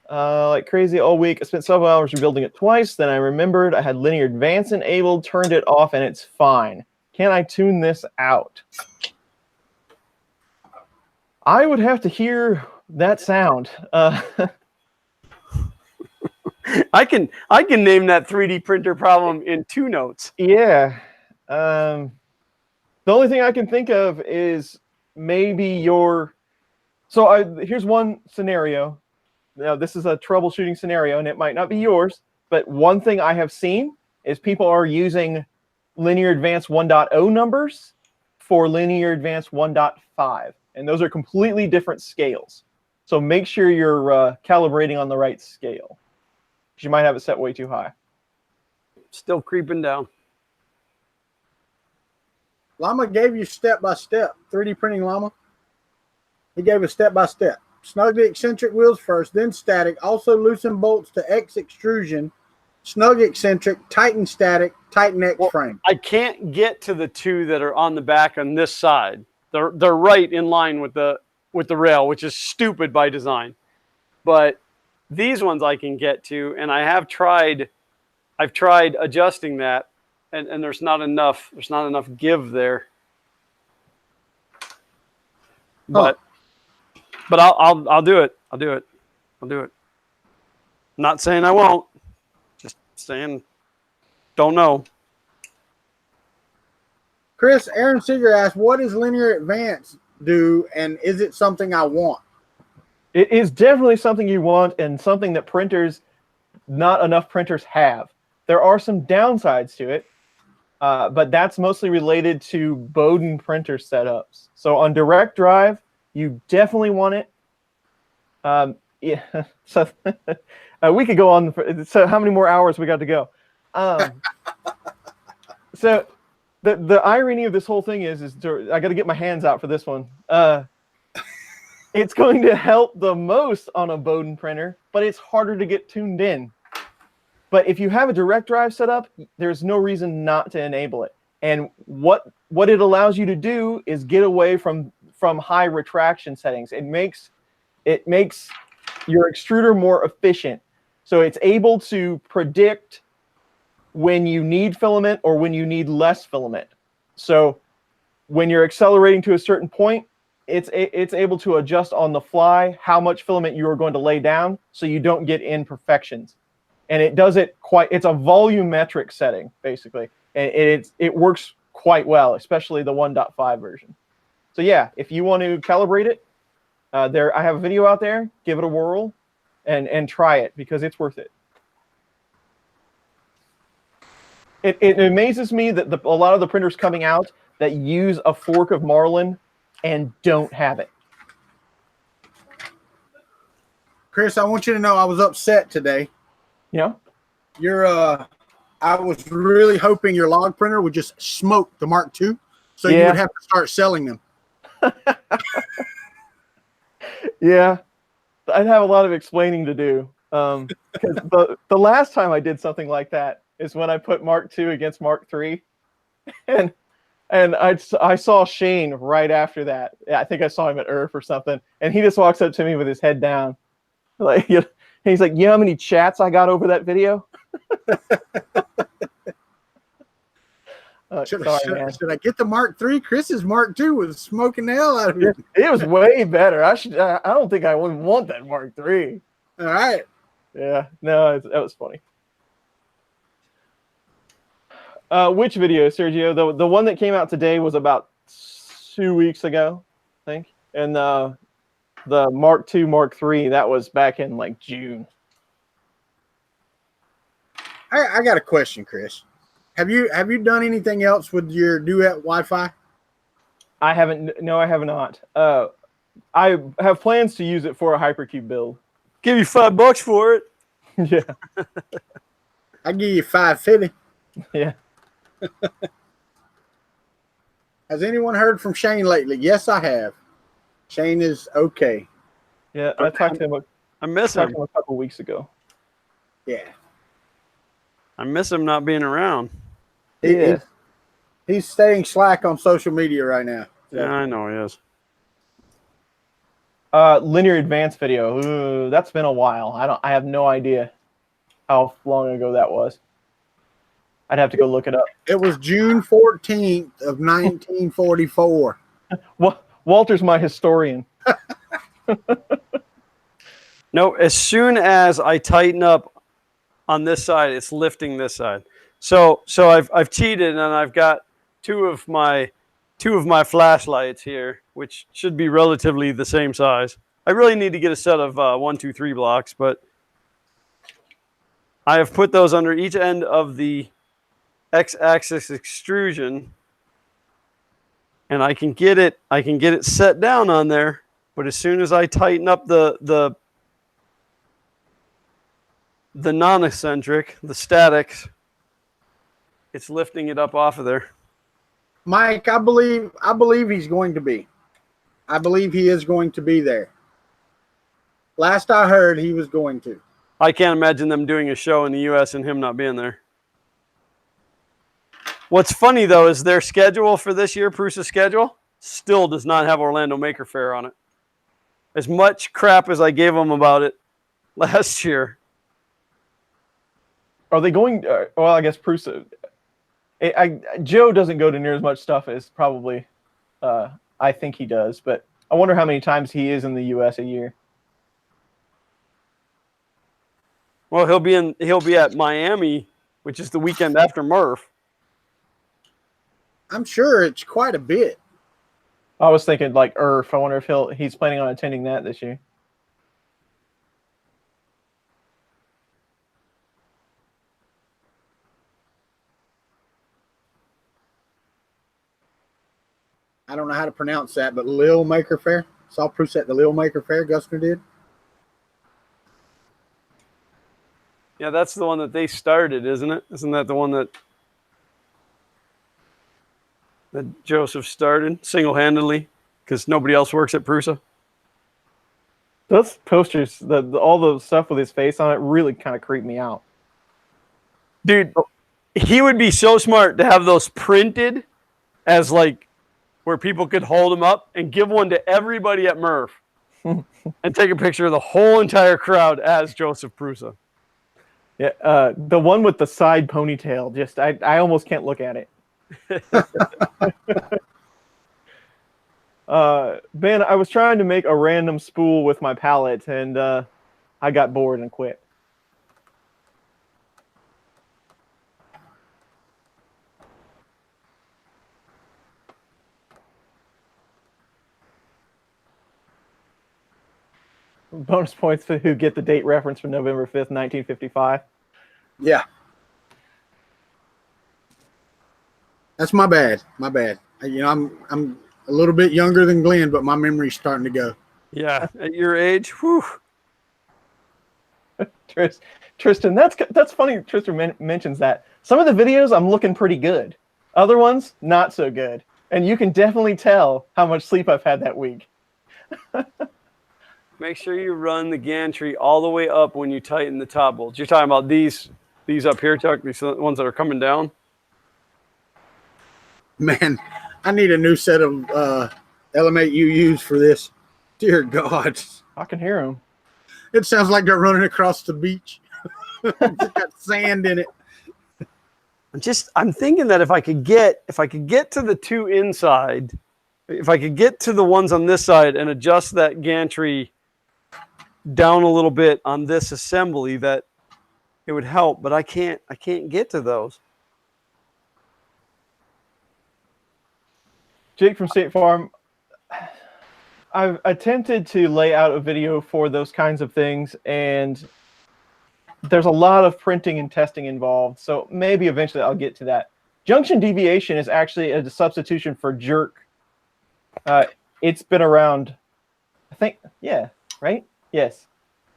like crazy all week. I spent several hours rebuilding it twice. Then I remembered I had linear advance enabled, turned it off, and it's fine. Can I tune this out? I would have to hear that sound. I can name that 3D printer problem in 2 notes. Yeah. The only thing I can think of is maybe your... So here's one scenario. Now, this is a troubleshooting scenario, and it might not be yours, but one thing I have seen is people are using linear advance 1.0 numbers for linear advance 1.5, and those are completely different scales. So make sure you're calibrating on the right scale, because you might have it set way too high. Still creeping down. Llama gave you step-by-step. 3D printing Llama. He gave a step-by-step. Snug the eccentric wheels first, then static. Also loosen bolts to X extrusion. Snug eccentric, tighten static, tighten X frame. I can't get to the 2 that are on the back on this side. They're right in line with the rail, which is stupid by design. But these ones I can get to, and I've tried adjusting that, and there's not enough give there. But I'll do it. I'll do it. I'm not saying I won't. Just saying don't know. Chris, Aaron Seeger asked, what does linear advance do, and is it something I want? It is definitely something you want, and something that not enough printers have. There are some downsides to it, but that's mostly related to Bowden printer setups. So on direct drive, you definitely want it. Yeah. So we could go on. So how many more hours we got to go? So the irony of this whole thing is I got to get my hands out for this one. It's going to help the most on a Bowden printer, but it's harder to get tuned in. But if you have a direct drive set up, there's no reason not to enable it. And what it allows you to do is get away from high retraction settings. It makes your extruder more efficient. So it's able to predict when you need filament or when you need less filament. So when you're accelerating to a certain point, it's able to adjust on the fly how much filament you are going to lay down so you don't get imperfections. And it does it it's a volumetric setting, basically. And it works quite well, especially the 1.5 version. So yeah, if you want to calibrate it, I have a video out there. Give it a whirl and try it, because it's worth it. It amazes me that a lot of the printers coming out that use a fork of Marlin and don't have it. Chris, I want you to know I was upset today. Yeah? I was really hoping your log printer would just smoke the Mark II, so you would have to start selling them. Yeah, I'd have a lot of explaining to do. Because the last time I did something like that is when I put Mark II against Mark III, and I saw Shane right after that. Yeah, I think I saw him at Earth or something, and he just walks up to me with his head down, like he's like, "You know how many chats I got over that video?" Should I get the Mark III? Chris's Mark II was smoking the hell out of it. It was way better. I don't think I wouldn't want that Mark III. All right. Yeah, no, that was funny. Which video, Sergio? The one that came out today was about 2 weeks ago, I think. And the Mark II, Mark III, that was back in like June. I got a question, Chris. Have you done anything else with your Duet Wi-Fi? I haven't. No, I have not. I have plans to use it for a Hypercube build. Give you $5 for it. Yeah. I give you $5.50. Yeah. Has anyone heard from Shane lately? Yes, I have. Shane is okay. Yeah, I talked to him. I miss him a couple weeks ago. Yeah. I miss him not being around. He's staying slack on social media right now. So. Yeah, I know he is. Linear advanced video. Ooh, that's been a while. I have no idea how long ago that was. I'd have to go look it up. It was June 14th of 1944. Walter's my historian. No, as soon as I tighten up on this side, it's lifting this side. So I've cheated, and I've got two of my flashlights here, which should be relatively the same size. I really need to get a set of 1, 2, 3 blocks, but I have put those under each end of the X-axis extrusion, and I can get it set down on there. But as soon as I tighten up the non-eccentric, the statics, it's lifting it up off of there. Mike, I believe he's going to be. I believe he is going to be there. Last I heard, he was going to. I can't imagine them doing a show in the U.S. and him not being there. What's funny, though, is their schedule for this year, Prusa's schedule, still does not have Orlando Maker Faire on it. As much crap as I gave them about it last year. Are they going? Well, I guess Prusa. Joe doesn't go to near as much stuff as probably I think he does, but I wonder how many times he is in the U.S. a year. Well, he'll be at Miami, which is the weekend after Murph. I'm sure it's quite a bit. I was thinking like Earth. I wonder if he's planning on attending that this year. I don't know how to pronounce that, but Lil Maker Faire. Saw Prusa at the Lil Maker Faire, Gustner did. Yeah, that's the one that they started, isn't it? Isn't that the one that Joseph started single-handedly because nobody else works at Prusa? Those posters, all the stuff with his face on it, really kind of creep me out. Dude, he would be so smart to have those printed as like where people could hold them up and give one to everybody at Murph and take a picture of the whole entire crowd as Joseph Prusa. Yeah, the one with the side ponytail, just I almost can't look at it. Ben, I was trying to make a random spool with my palette, and I got bored and quit. Bonus points for who get the date reference from November 5th, 1955. Yeah. That's my bad. My bad. You know, I'm a little bit younger than Glenn, but my memory's starting to go. Yeah, at your age, whew. Tristan, that's funny. Tristan mentions that. Some of the videos I'm looking pretty good. Other ones, not so good. And you can definitely tell how much sleep I've had that week. make sure you run the gantry all the way up when you tighten the top bolts. You're talking about these up here, Chuck, these ones that are coming down? Man, I need a new set of Element UUs for this. Dear God. I can hear them. It sounds like they're running across the beach. It's got sand in it. I'm thinking that if I could get to the two inside, if I could get to the ones on this side and adjust that gantry down a little bit on this assembly, that it would help, but I can't get to those. Jake from State Farm, I've attempted to lay out a video for those kinds of things, and there's a lot of printing and testing involved, so maybe eventually I'll get to that. Junction deviation is actually a substitution for jerk. It's been around, I think, yeah, right? Yes.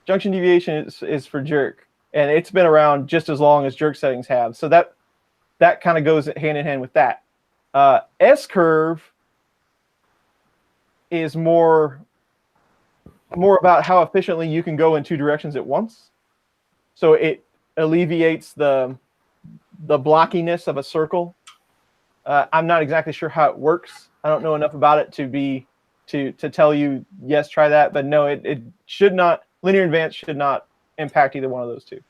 Junction deviation is for jerk, and it's been around just as long as jerk settings have, so that kind of goes hand in hand with that. S-curve is more about how efficiently you can go in two directions at once. So it alleviates the blockiness of a circle. I'm not exactly sure how it works. I don't know enough about it to tell you, yes, try that. But no, it should not, linear advance should not impact either one of those two.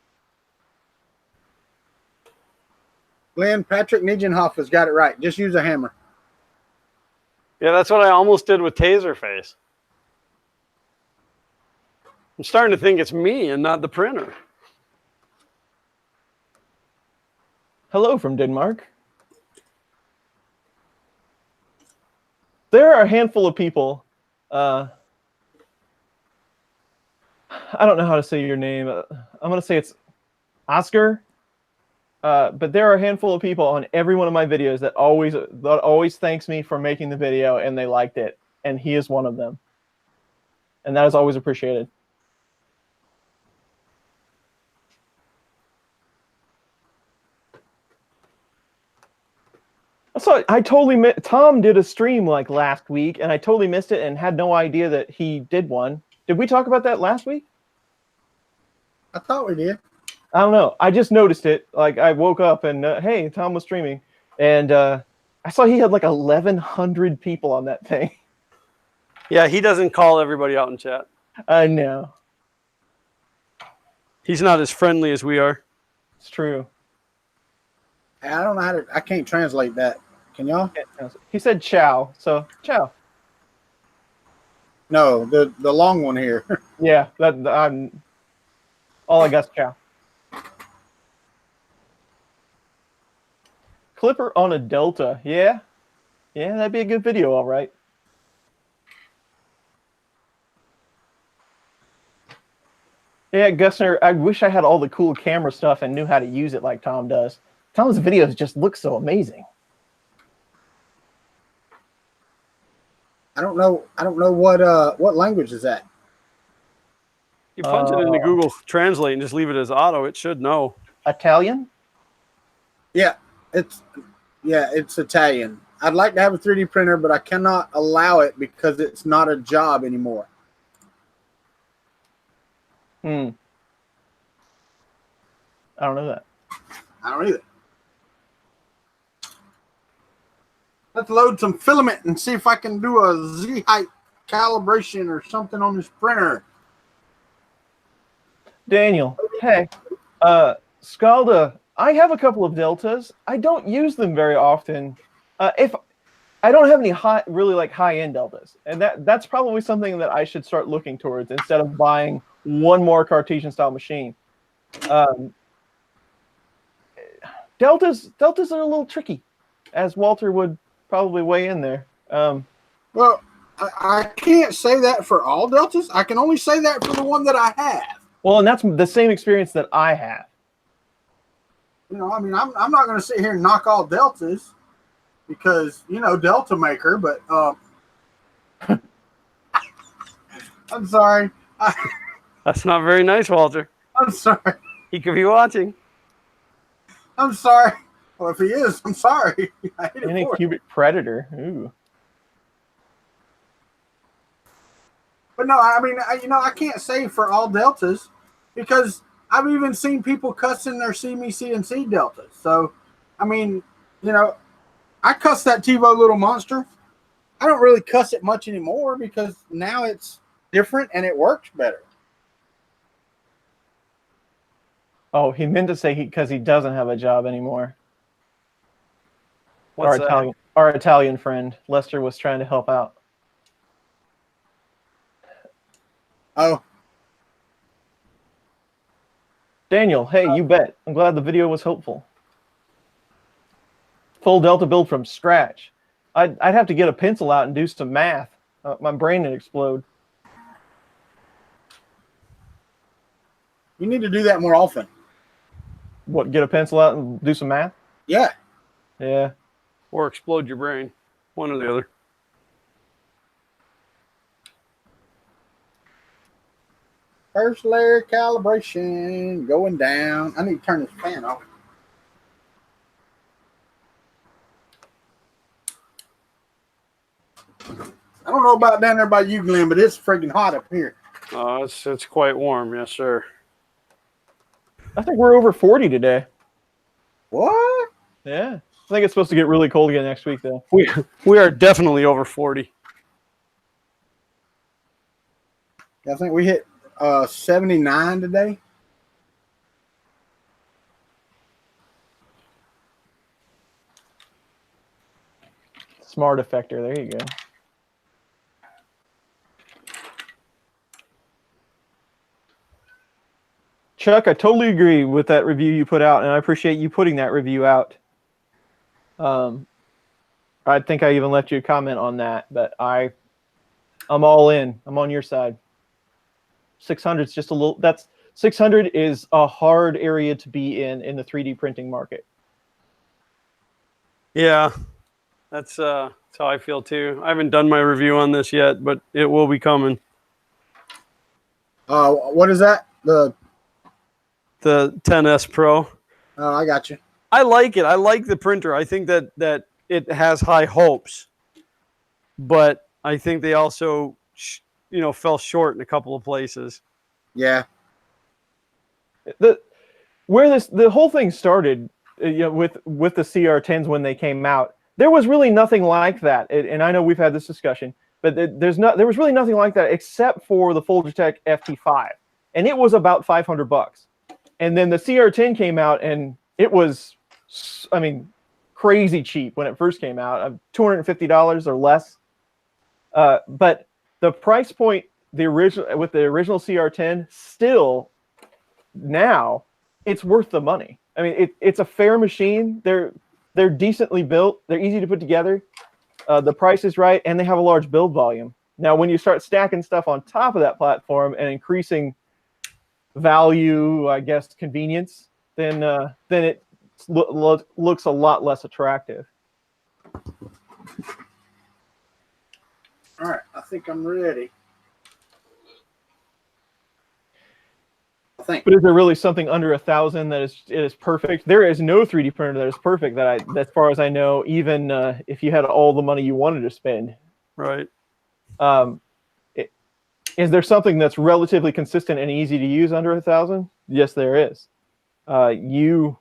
Glenn, Patrick Nijenhoff has got it right. Just use a hammer. Yeah, that's what I almost did with Taserface. I'm starting to think it's me and not the printer. Hello from Denmark. There are a handful of people. I don't know how to say your name. I'm going to say it's Oscar. But there are a handful of people on every one of my videos that always thanks me for making the video and they liked it. And he is one of them. And that is always appreciated. So I totally Tom did a stream like last week, and I totally missed it and had no idea that he did one. Did we talk about that last week? I thought we did. I don't know. I just noticed it. Like I woke up and hey, Tom was streaming, and I saw he had like 1,100 people on that thing. Yeah, he doesn't call everybody out in chat. I know. He's not as friendly as we are. It's true. I don't know how to. I can't translate that. Can y'all? He said ciao, so ciao. No, the long one here. Yeah, I'm. All I got's ciao. Clipper on a Delta, yeah, that'd be a good video, all right. Yeah, Gusner, I wish I had all the cool camera stuff and knew how to use it like Tom does. Tom's videos just look so amazing. I don't know what language is that. You punch it into Google Translate and just leave it as auto. It should know. Italian? Yeah, it's Italian. I'd like to have a 3D printer, but I cannot allow it because it's not a job anymore. I don't know that. I don't either. Let's load some filament and see if I can do a Z-height calibration or something on this printer. Daniel, hey, Scalda, I have a couple of deltas. I don't use them very often. If I don't have any really high-end deltas, and that's probably something that I should start looking towards instead of buying one more Cartesian-style machine. Deltas are a little tricky, as Walter would probably weigh in there. Well, I can't say that for all deltas. I can only say that for the one that I have. Well, and that's the same experience that I have. You know, I mean, I'm not going to sit here and knock all deltas because, you know, Delta maker, but I'm sorry. That's not very nice, Walter. I'm sorry. He could be watching. I'm sorry. Well, if he is, I'm sorry. I hate Any it for cubic predator. Ooh. But no, I mean, I can't say for all deltas because I've even seen people cussing their CNC deltas. So, I mean, I cuss that TiVo little monster. I don't really cuss it much anymore because now it's different and it works better. Oh, he meant to say because he doesn't have a job anymore. What's that? Our Italian friend Lester was trying to help out. Oh, Daniel, hey, you bet. I'm glad the video was helpful. Full Delta build from scratch. I'd have to get a pencil out and do some math. My brain would explode. you need to do that more often. What, get a pencil out and do some math? Yeah. Yeah. Or explode your brain. One or the other. First layer calibration going down. I need to turn this fan off. I don't know about down there by you, Glenn, but it's freaking hot up here. It's quite warm, yes, sir. I think we're over 40 today. What? Yeah. I think it's supposed to get really cold again next week, though. We are definitely over 40. I think we hit 79 today. Smart effector. There you go. Chuck, I totally agree with that review you put out, and I appreciate you putting that review out. I think I even left you a comment on that, but I'm all in. I'm on your side. 600 is just a little. 600 is a hard area to be in the 3D printing market. Yeah, that's how I feel too. I haven't done my review on this yet, but it will be coming. What is that? The 10S Pro. Oh, I got you. I like it. I like the printer. I think that it has high hopes, but I think they also, fell short in a couple of places. Yeah. The whole thing started, with the CR10s when they came out. There was really nothing like that, and I know we've had this discussion, but there was really nothing like that except for the Folgertech FT5, and it was about $500. And then the CR10 came out, and it was, I mean, crazy cheap when it first came out, $250 or less. But the price point, with the original CR10, still now it's worth the money. I mean, it's a fair machine. They're decently built. They're easy to put together. The price is right, and they have a large build volume. Now, when you start stacking stuff on top of that platform and increasing value, I guess, convenience, then it looks a lot less attractive. All right, I think I'm ready. But is there really something under 1,000 that is perfect? There is no 3D printer that is perfect that as far as I know, even if you had all the money you wanted to spend. Right. Is there something that's relatively consistent and easy to use under 1,000? Yes, there is. You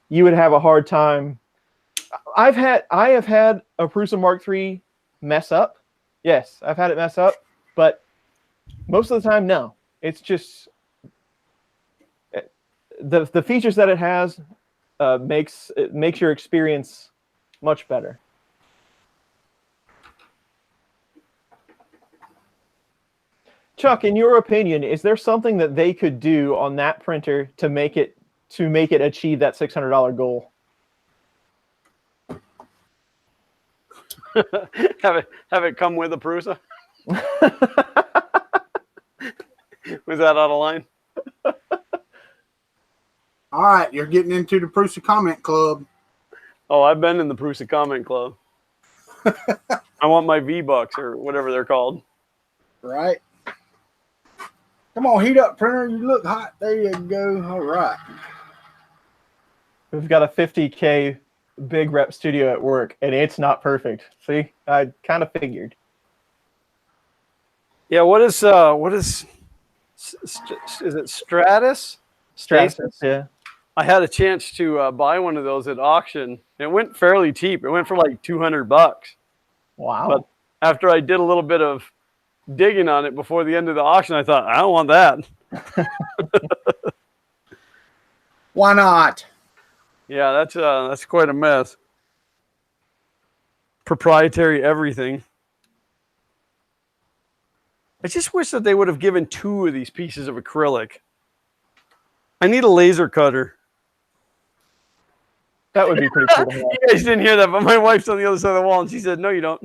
would have a hard time. I have had a Prusa Mark III mess up. Yes, I've had it mess up, but most of the time, no. It's just the features that it has makes your experience much better. Chuck, in your opinion, is there something that they could do on that printer to make it achieve that $600 goal? have it come with a Prusa? Was that out of line? All right, you're getting into the Prusa Comment Club. Oh, I've been in the Prusa Comment Club. I want my V-Bucks or whatever they're called. Right. Come on, heat up, printer. You look hot. There you go. All right. We've got a 50K big rep studio at work, and it's not perfect. See, I kind of figured. Yeah, what is is it Stratus? Stratus, yeah. I had a chance to buy one of those at auction. It went fairly cheap. It went for like $200. Wow. But after I did a little bit of digging on it before the end of the auction, I thought, I don't want that. Why not? Yeah, that's quite a mess. Proprietary everything. I just wish that they would have given 2 of these pieces of acrylic. I need a laser cutter. That would be pretty cool to have. You guys didn't hear that, but my wife's on the other side of the wall, and she said, "No, you don't."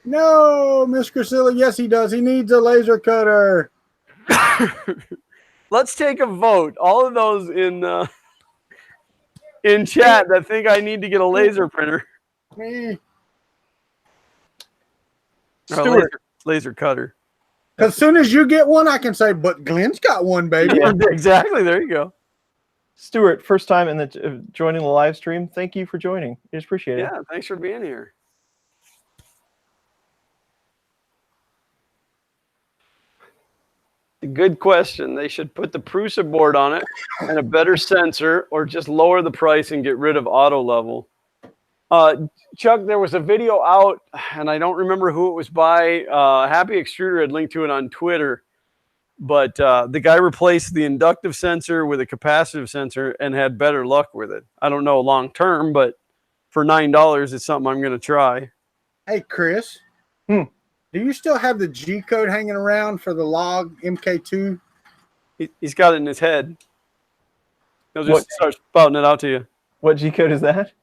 No, Miss Priscilla. Yes, he does. He needs a laser cutter. Let's take a vote. All of those in chat that think I need to get a laser printer. Me. Or laser cutter. As soon as you get one, I can say, but Glenn's got one, baby. Yeah, exactly. There you go. Stuart, first time in the joining the live stream. Thank you for joining. I just appreciate it. Yeah, thanks for being here. Good question. They should put the Prusa board on it and a better sensor, or just lower the price and get rid of auto level. Chuck, there was a video out, and I don't remember who it was by. Happy Extruder had linked to it on Twitter, but the guy replaced the inductive sensor with a capacitive sensor and had better luck with it. I don't know long term, but for $9, it's something I'm going to try. Hey, Chris. Do you still have the G code hanging around for the log MK2? He's got it in his head. He'll just start spouting it out to you. What G code is that?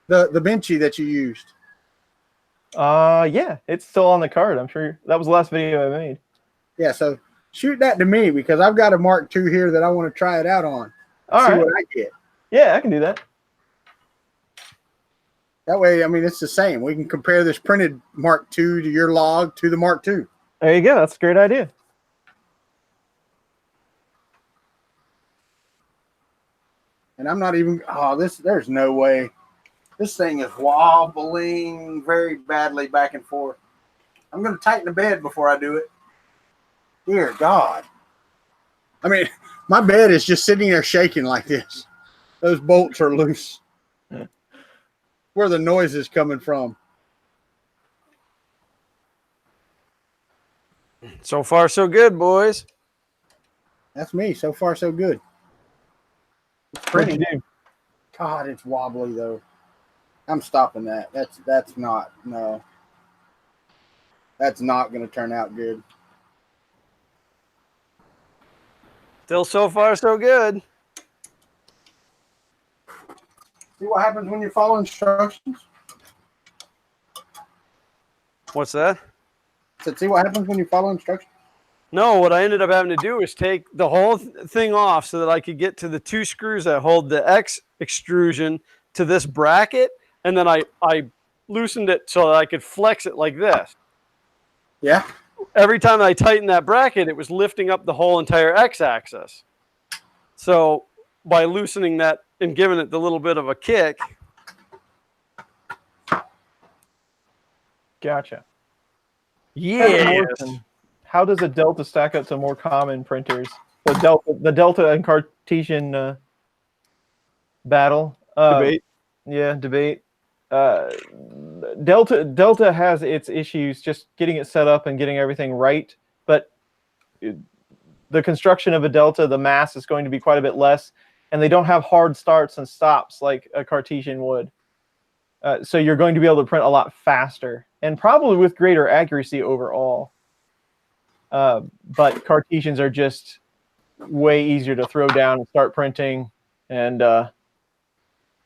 The Benchy that you used. Yeah, it's still on the card. I'm sure that was the last video I made. Yeah, so shoot that to me, because I've got a Mark II here that I want to try it out on. All see right. what I get. Yeah, I can do that. That way, I mean, it's the same. We can compare this printed Mark II to your log to the Mark II. There you go. That's a great idea. And I'm not even, there's no way. This thing is wobbling very badly back and forth. I'm going to tighten the bed before I do it. Dear God. I mean, my bed is just sitting there shaking like this. Those bolts are loose. Where the noise is coming from. So far, so good, boys. That's me. So far, so good. It's What'd pretty. you do? God, it's wobbly though. I'm stopping that. That's not, no. That's not going to turn out good. Still so far, so good. See what happens when you follow instructions? What's that? So see what happens when you follow instructions? No, what I ended up having to do is take the whole thing off so that I could get to the 2 screws that hold the X extrusion to this bracket, and then I loosened it so that I could flex it like this. Yeah. Every time I tightened that bracket, it was lifting up the whole entire X-axis. So by loosening that and giving it the little bit of a kick. Gotcha. Yes. How does a Delta stack up to more common printers? The Delta and Cartesian battle Debate. Yeah, debate. Delta has its issues just getting it set up and getting everything right, but the construction of a Delta, the mass is going to be quite a bit less, and they don't have hard starts and stops like a Cartesian would. So you're going to be able to print a lot faster and probably with greater accuracy overall. But Cartesians are just way easier to throw down and start printing, and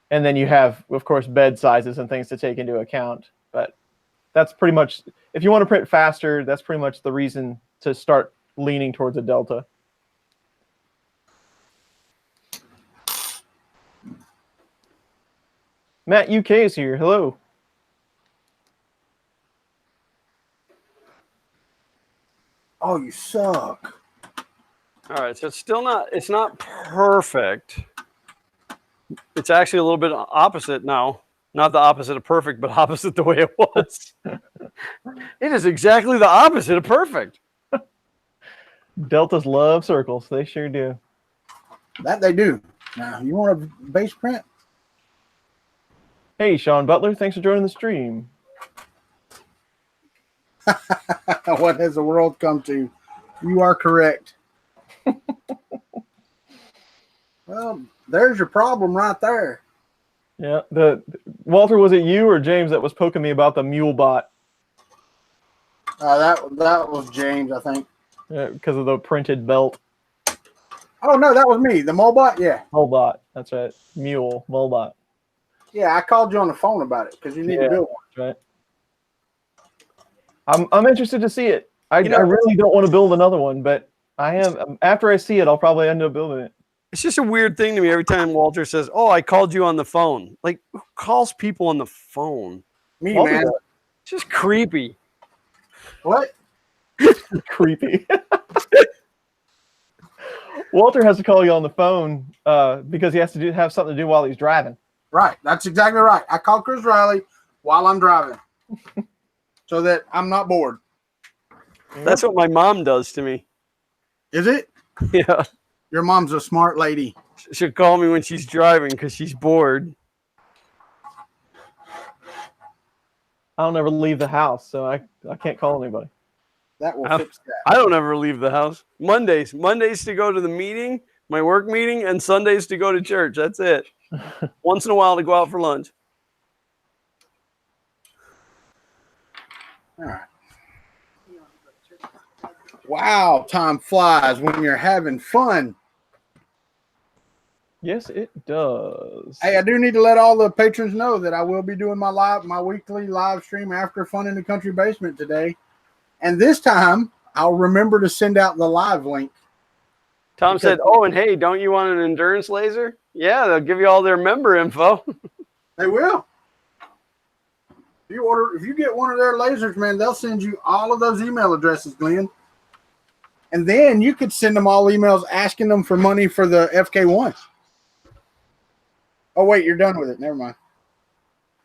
then you have, of course, bed sizes and things to take into account. But that's pretty much, if you want to print faster, that's pretty much the reason to start leaning towards a Delta. Matt UK is here. Hello. Oh, you suck. All right, so it's not perfect. It's actually a little bit opposite now. Not the opposite of perfect, but opposite the way it was. It is exactly the opposite of perfect. Deltas love circles. They sure do. That they do. Now, you want a base print? Hey, Sean Butler, thanks for joining the stream. What has the world come to? You are correct. Well, there's your problem right there. Yeah. Walter, was it you or James that was poking me about the mule bot? That was James, I think. Yeah, because of the printed belt. Oh no, that was me. The Molebot, yeah. Molebot. That's right. Mule. Molebot. Yeah, I called you on the phone about it because you need to build one. That's right. I'm interested to see it. I really don't want to build another one, but I am. After I see it, I'll probably end up building it. It's just a weird thing to me every time Walter says, "Oh, I called you on the phone." Like, who calls people on the phone? Me, Walter man. does. It's just creepy. What? Creepy. Walter has to call you on the phone because he has to have something to do while he's driving. Right. That's exactly right. I call Chris Riley while I'm driving so that I'm not bored. That's what my mom does to me. Is it? Yeah. Your mom's a smart lady. She'll call me when she's driving because she's bored. I don't ever leave the house, so I can't call anybody. That will fix that. I don't ever leave the house. Mondays to go to the meeting, my work meeting, and Sundays to go to church. That's it. Once in a while to go out for lunch. All right. Wow, time flies when you're having fun. Yes, it does. Hey, I do need to let all the patrons know that I will be doing my weekly live stream after Fun in the Country Basement today. And this time, I'll remember to send out the live link. Tom said, "Oh, and hey, don't you want an endurance laser?" Yeah, they'll give you all their member info. They will. If you get one of their lasers, man, they'll send you all of those email addresses, Glenn. And then you could send them all emails asking them for money for the FK1. Oh, wait, you're done with it. Never mind.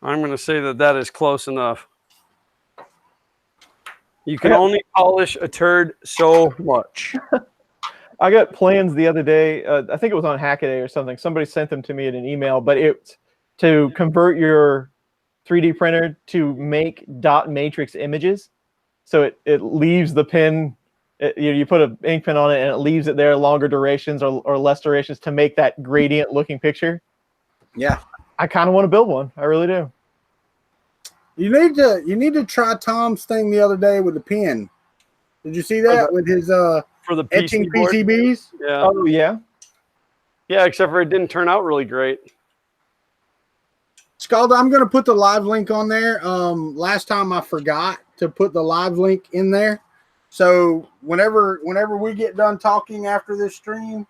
I'm going to say that is close enough. You can only polish a turd so much. I got plans the other day. I think it was on Hackaday or something. Somebody sent them to me in an email, but it's to convert your 3D printer to make dot matrix images. So it leaves the pin. You put an ink pen on it, and it leaves it there longer durations or less durations to make that gradient looking picture. Yeah, I kind of want to build one. I really do. You need to try Tom's thing the other day with the pen. Did you see that with his for the etching board? PCBs? Yeah. Oh yeah. Yeah, except for it didn't turn out really great. Scalda, I'm going to put the live link on there. Last time I forgot to put the live link in there. So whenever we get done talking after this stream,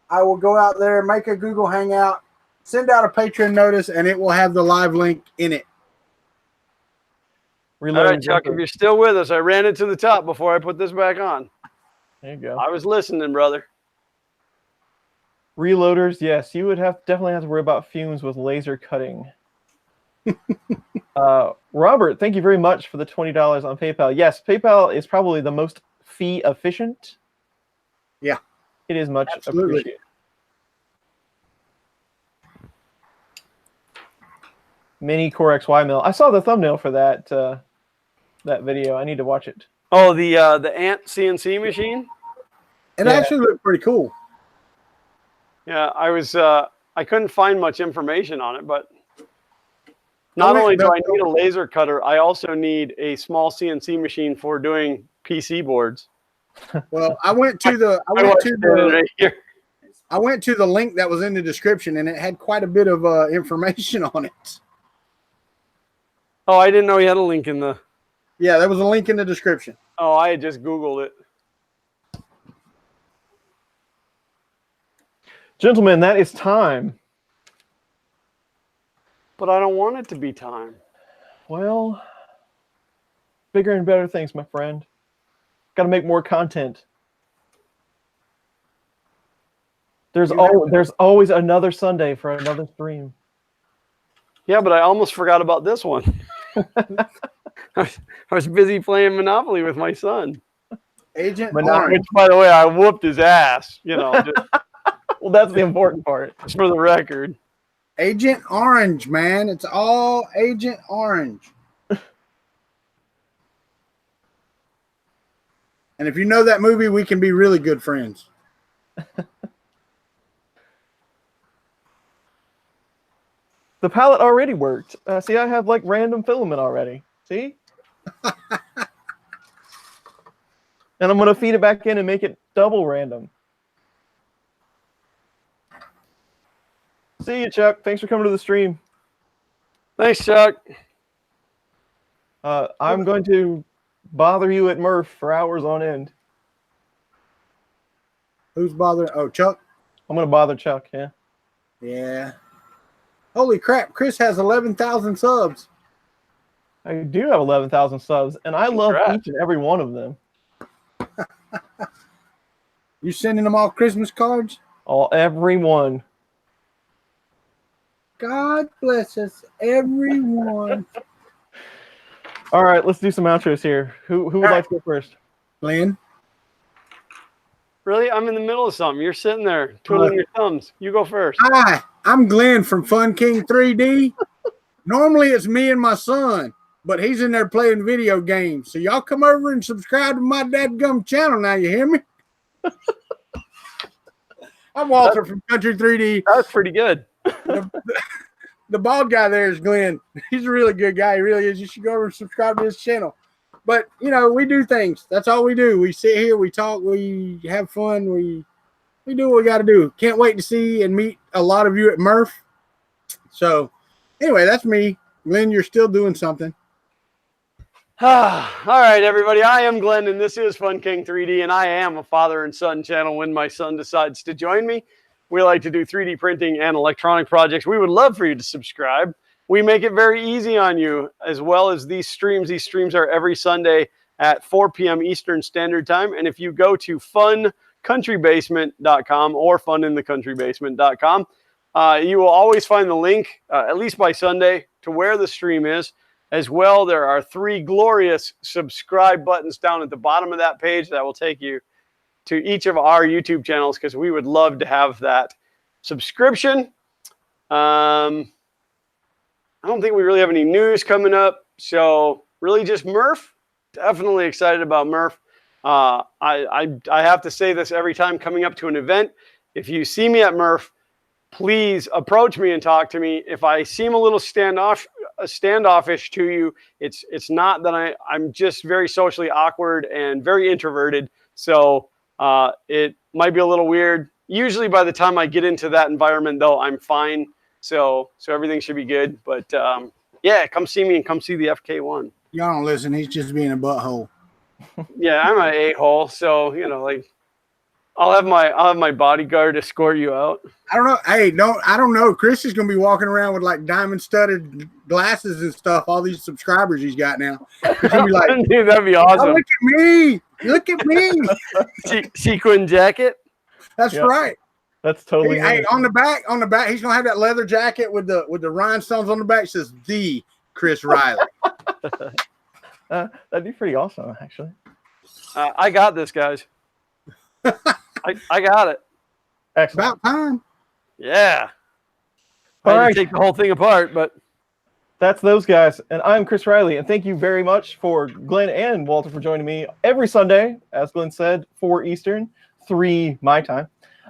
I will go out there, make a Google Hangout, send out a Patreon notice, and it will have the live link in it. All right, Chuck, if you're still with us, I ran it to the top before I put this back on. There you go. I was listening, brother. Reloaders, yes, you would definitely have to worry about fumes with laser cutting. Robert, thank you very much for the $20 on PayPal. Yes, PayPal is probably the most fee efficient. Yeah, it is much appreciated. Mini Core XY mill. I saw the thumbnail for that that video. I need to watch it. Oh, the Ant CNC machine. It actually looked pretty cool. Yeah, I couldn't find much information on it, but not only do I need a laser cutter, I also need a small CNC machine for doing PC boards. Well, I went to the link that was in the description, and it had quite a bit of information on it. Oh, I didn't know he had a link in the... Yeah, there was a link in the description. Oh, I had just Googled it. Gentlemen, that is time. But I don't want it to be time. Well, bigger and better things, my friend. Got to make more content. There's always another Sunday for another stream. Yeah, but I almost forgot about this one. I was busy playing Monopoly with my son. Agent Monopoly. Orange. Which, by the way, I whooped his ass. You know, just, Well, that's the important part. just for the record. Agent Orange, man. It's all Agent Orange. And if you know that movie, we can be really good friends. The palette already worked. See, I have like random filament already. See? And I'm going to feed it back in and make it double random. See you, Chuck. Thanks for coming to the stream. Thanks, Chuck. I'm going to bother you at Murph for hours on end. Who's bothering? Oh, Chuck? I'm going to bother Chuck, yeah. Yeah. Holy crap. Chris has 11,000 subs. I do have 11,000 subs, and I love Congrats. each and every one of them. You sending them all Christmas cards? Every one. God bless us, everyone. All right, let's do some outros here. Who would like to go first? Glenn? Really? I'm in the middle of something. You're sitting there twiddling your thumbs. You go first. Hi, I'm Glenn from Fun King 3D. Normally it's me and my son, but he's in there playing video games. So y'all come over and subscribe to my dadgum channel now, you hear me? I'm Walter from Kuntry 3D. That's pretty good. The bald guy there is Glenn. He's a really good guy. He really is. You should go over and subscribe to his channel. But, you know, we do things. That's all we do. We sit here, we talk, we have fun, we do what we got to do. Can't wait to see and meet a lot of you at Murph. So, anyway, that's me. Glenn, you're still doing something. All right, everybody. I am Glenn, and this is Fun King 3D, and I am a father and son channel when my son decides to join me. We like to do 3D printing and electronic projects. We would love for you to subscribe. We make it very easy on you, as well as these streams. These streams are every Sunday at 4 p.m. Eastern Standard Time. And if you go to funcountrybasement.com or funinthecountry.basement.com, you will always find the link, at least by Sunday, to where the stream is. As well, there are 3 glorious subscribe buttons down at the bottom of that page that will take you to each of our YouTube channels, because we would love to have that subscription. I don't think we really have any news coming up. So really just Murph. Definitely excited about Murph. I have to say this every time coming up to an event. If you see me at Murph, please approach me and talk to me. If I seem a little standoffish to you, it's not that I'm just very socially awkward and very introverted. So it might be a little weird. Usually by the time I get into that environment, though, I'm fine. So everything should be good. But yeah, come see me and come see the FK1. Y'all don't listen. He's just being a butthole. Yeah, I'm an a-hole. So, you know, like I'll have my bodyguard escort you out. I don't know. Hey, I don't know. Chris is going to be walking around with like diamond studded glasses and stuff. All these subscribers he's got now. He's going to be like, Dude, that'd be awesome. oh, look at me. Look at me. Sequin jacket. That's right. That's totally Hey, on the back, he's gonna have that leather jacket with the rhinestones on the back. It says the Chris Riley. That'd be pretty awesome, actually. I got this, guys. I got it. Excellent. About time. Yeah. All right. Take the whole thing apart, but That's those guys. And I'm Chris Riley. And thank you very much for Glenn and Walter for joining me every Sunday, as Glenn said, 4 Eastern, 3 my time.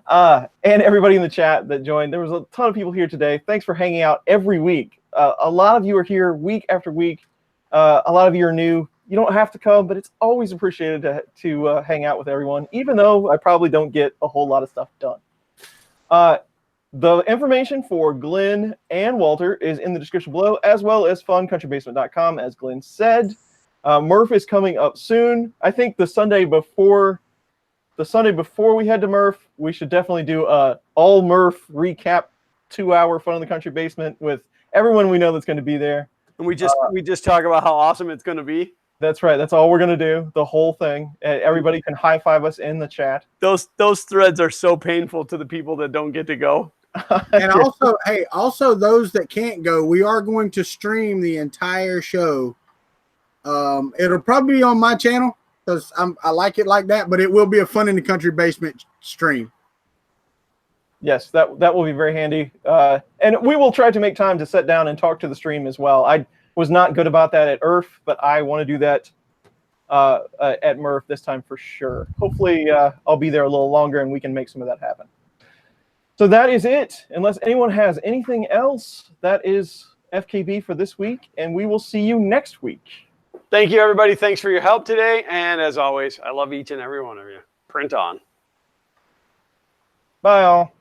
And everybody in the chat that joined. There was a ton of people here today. Thanks for hanging out every week. A lot of you are here week after week. A lot of you are new. You don't have to come, but it's always appreciated to hang out with everyone, even though I probably don't get a whole lot of stuff done. The information for Glenn and Walter is in the description below, as well as funcountrybasement.com, as Glenn said. Murph is coming up soon. I think the Sunday before we head to Murph, we should definitely do a all Murph recap 2-hour Fun in the Country Basement with everyone we know that's going to be there. And we just talk about how awesome it's going to be. That's right. That's all we're going to do, the whole thing. Everybody can high-five us in the chat. Those threads are so painful to the people that don't get to go. And also, hey, also those that can't go, we are going to stream the entire show. It'll probably be on my channel because I like it like that, but it will be a Fun in the Country basement stream. Yes, that will be very handy. And we will try to make time to sit down and talk to the stream as well. I was not good about that at Earth, but I want to do that at Murph this time for sure. Hopefully, I'll be there a little longer and we can make some of that happen. So that is it. Unless anyone has anything else, that is FKB for this week, and we will see you next week. Thank you, everybody. Thanks for your help today. And as always, I love each and every one of you. Print on. Bye, all.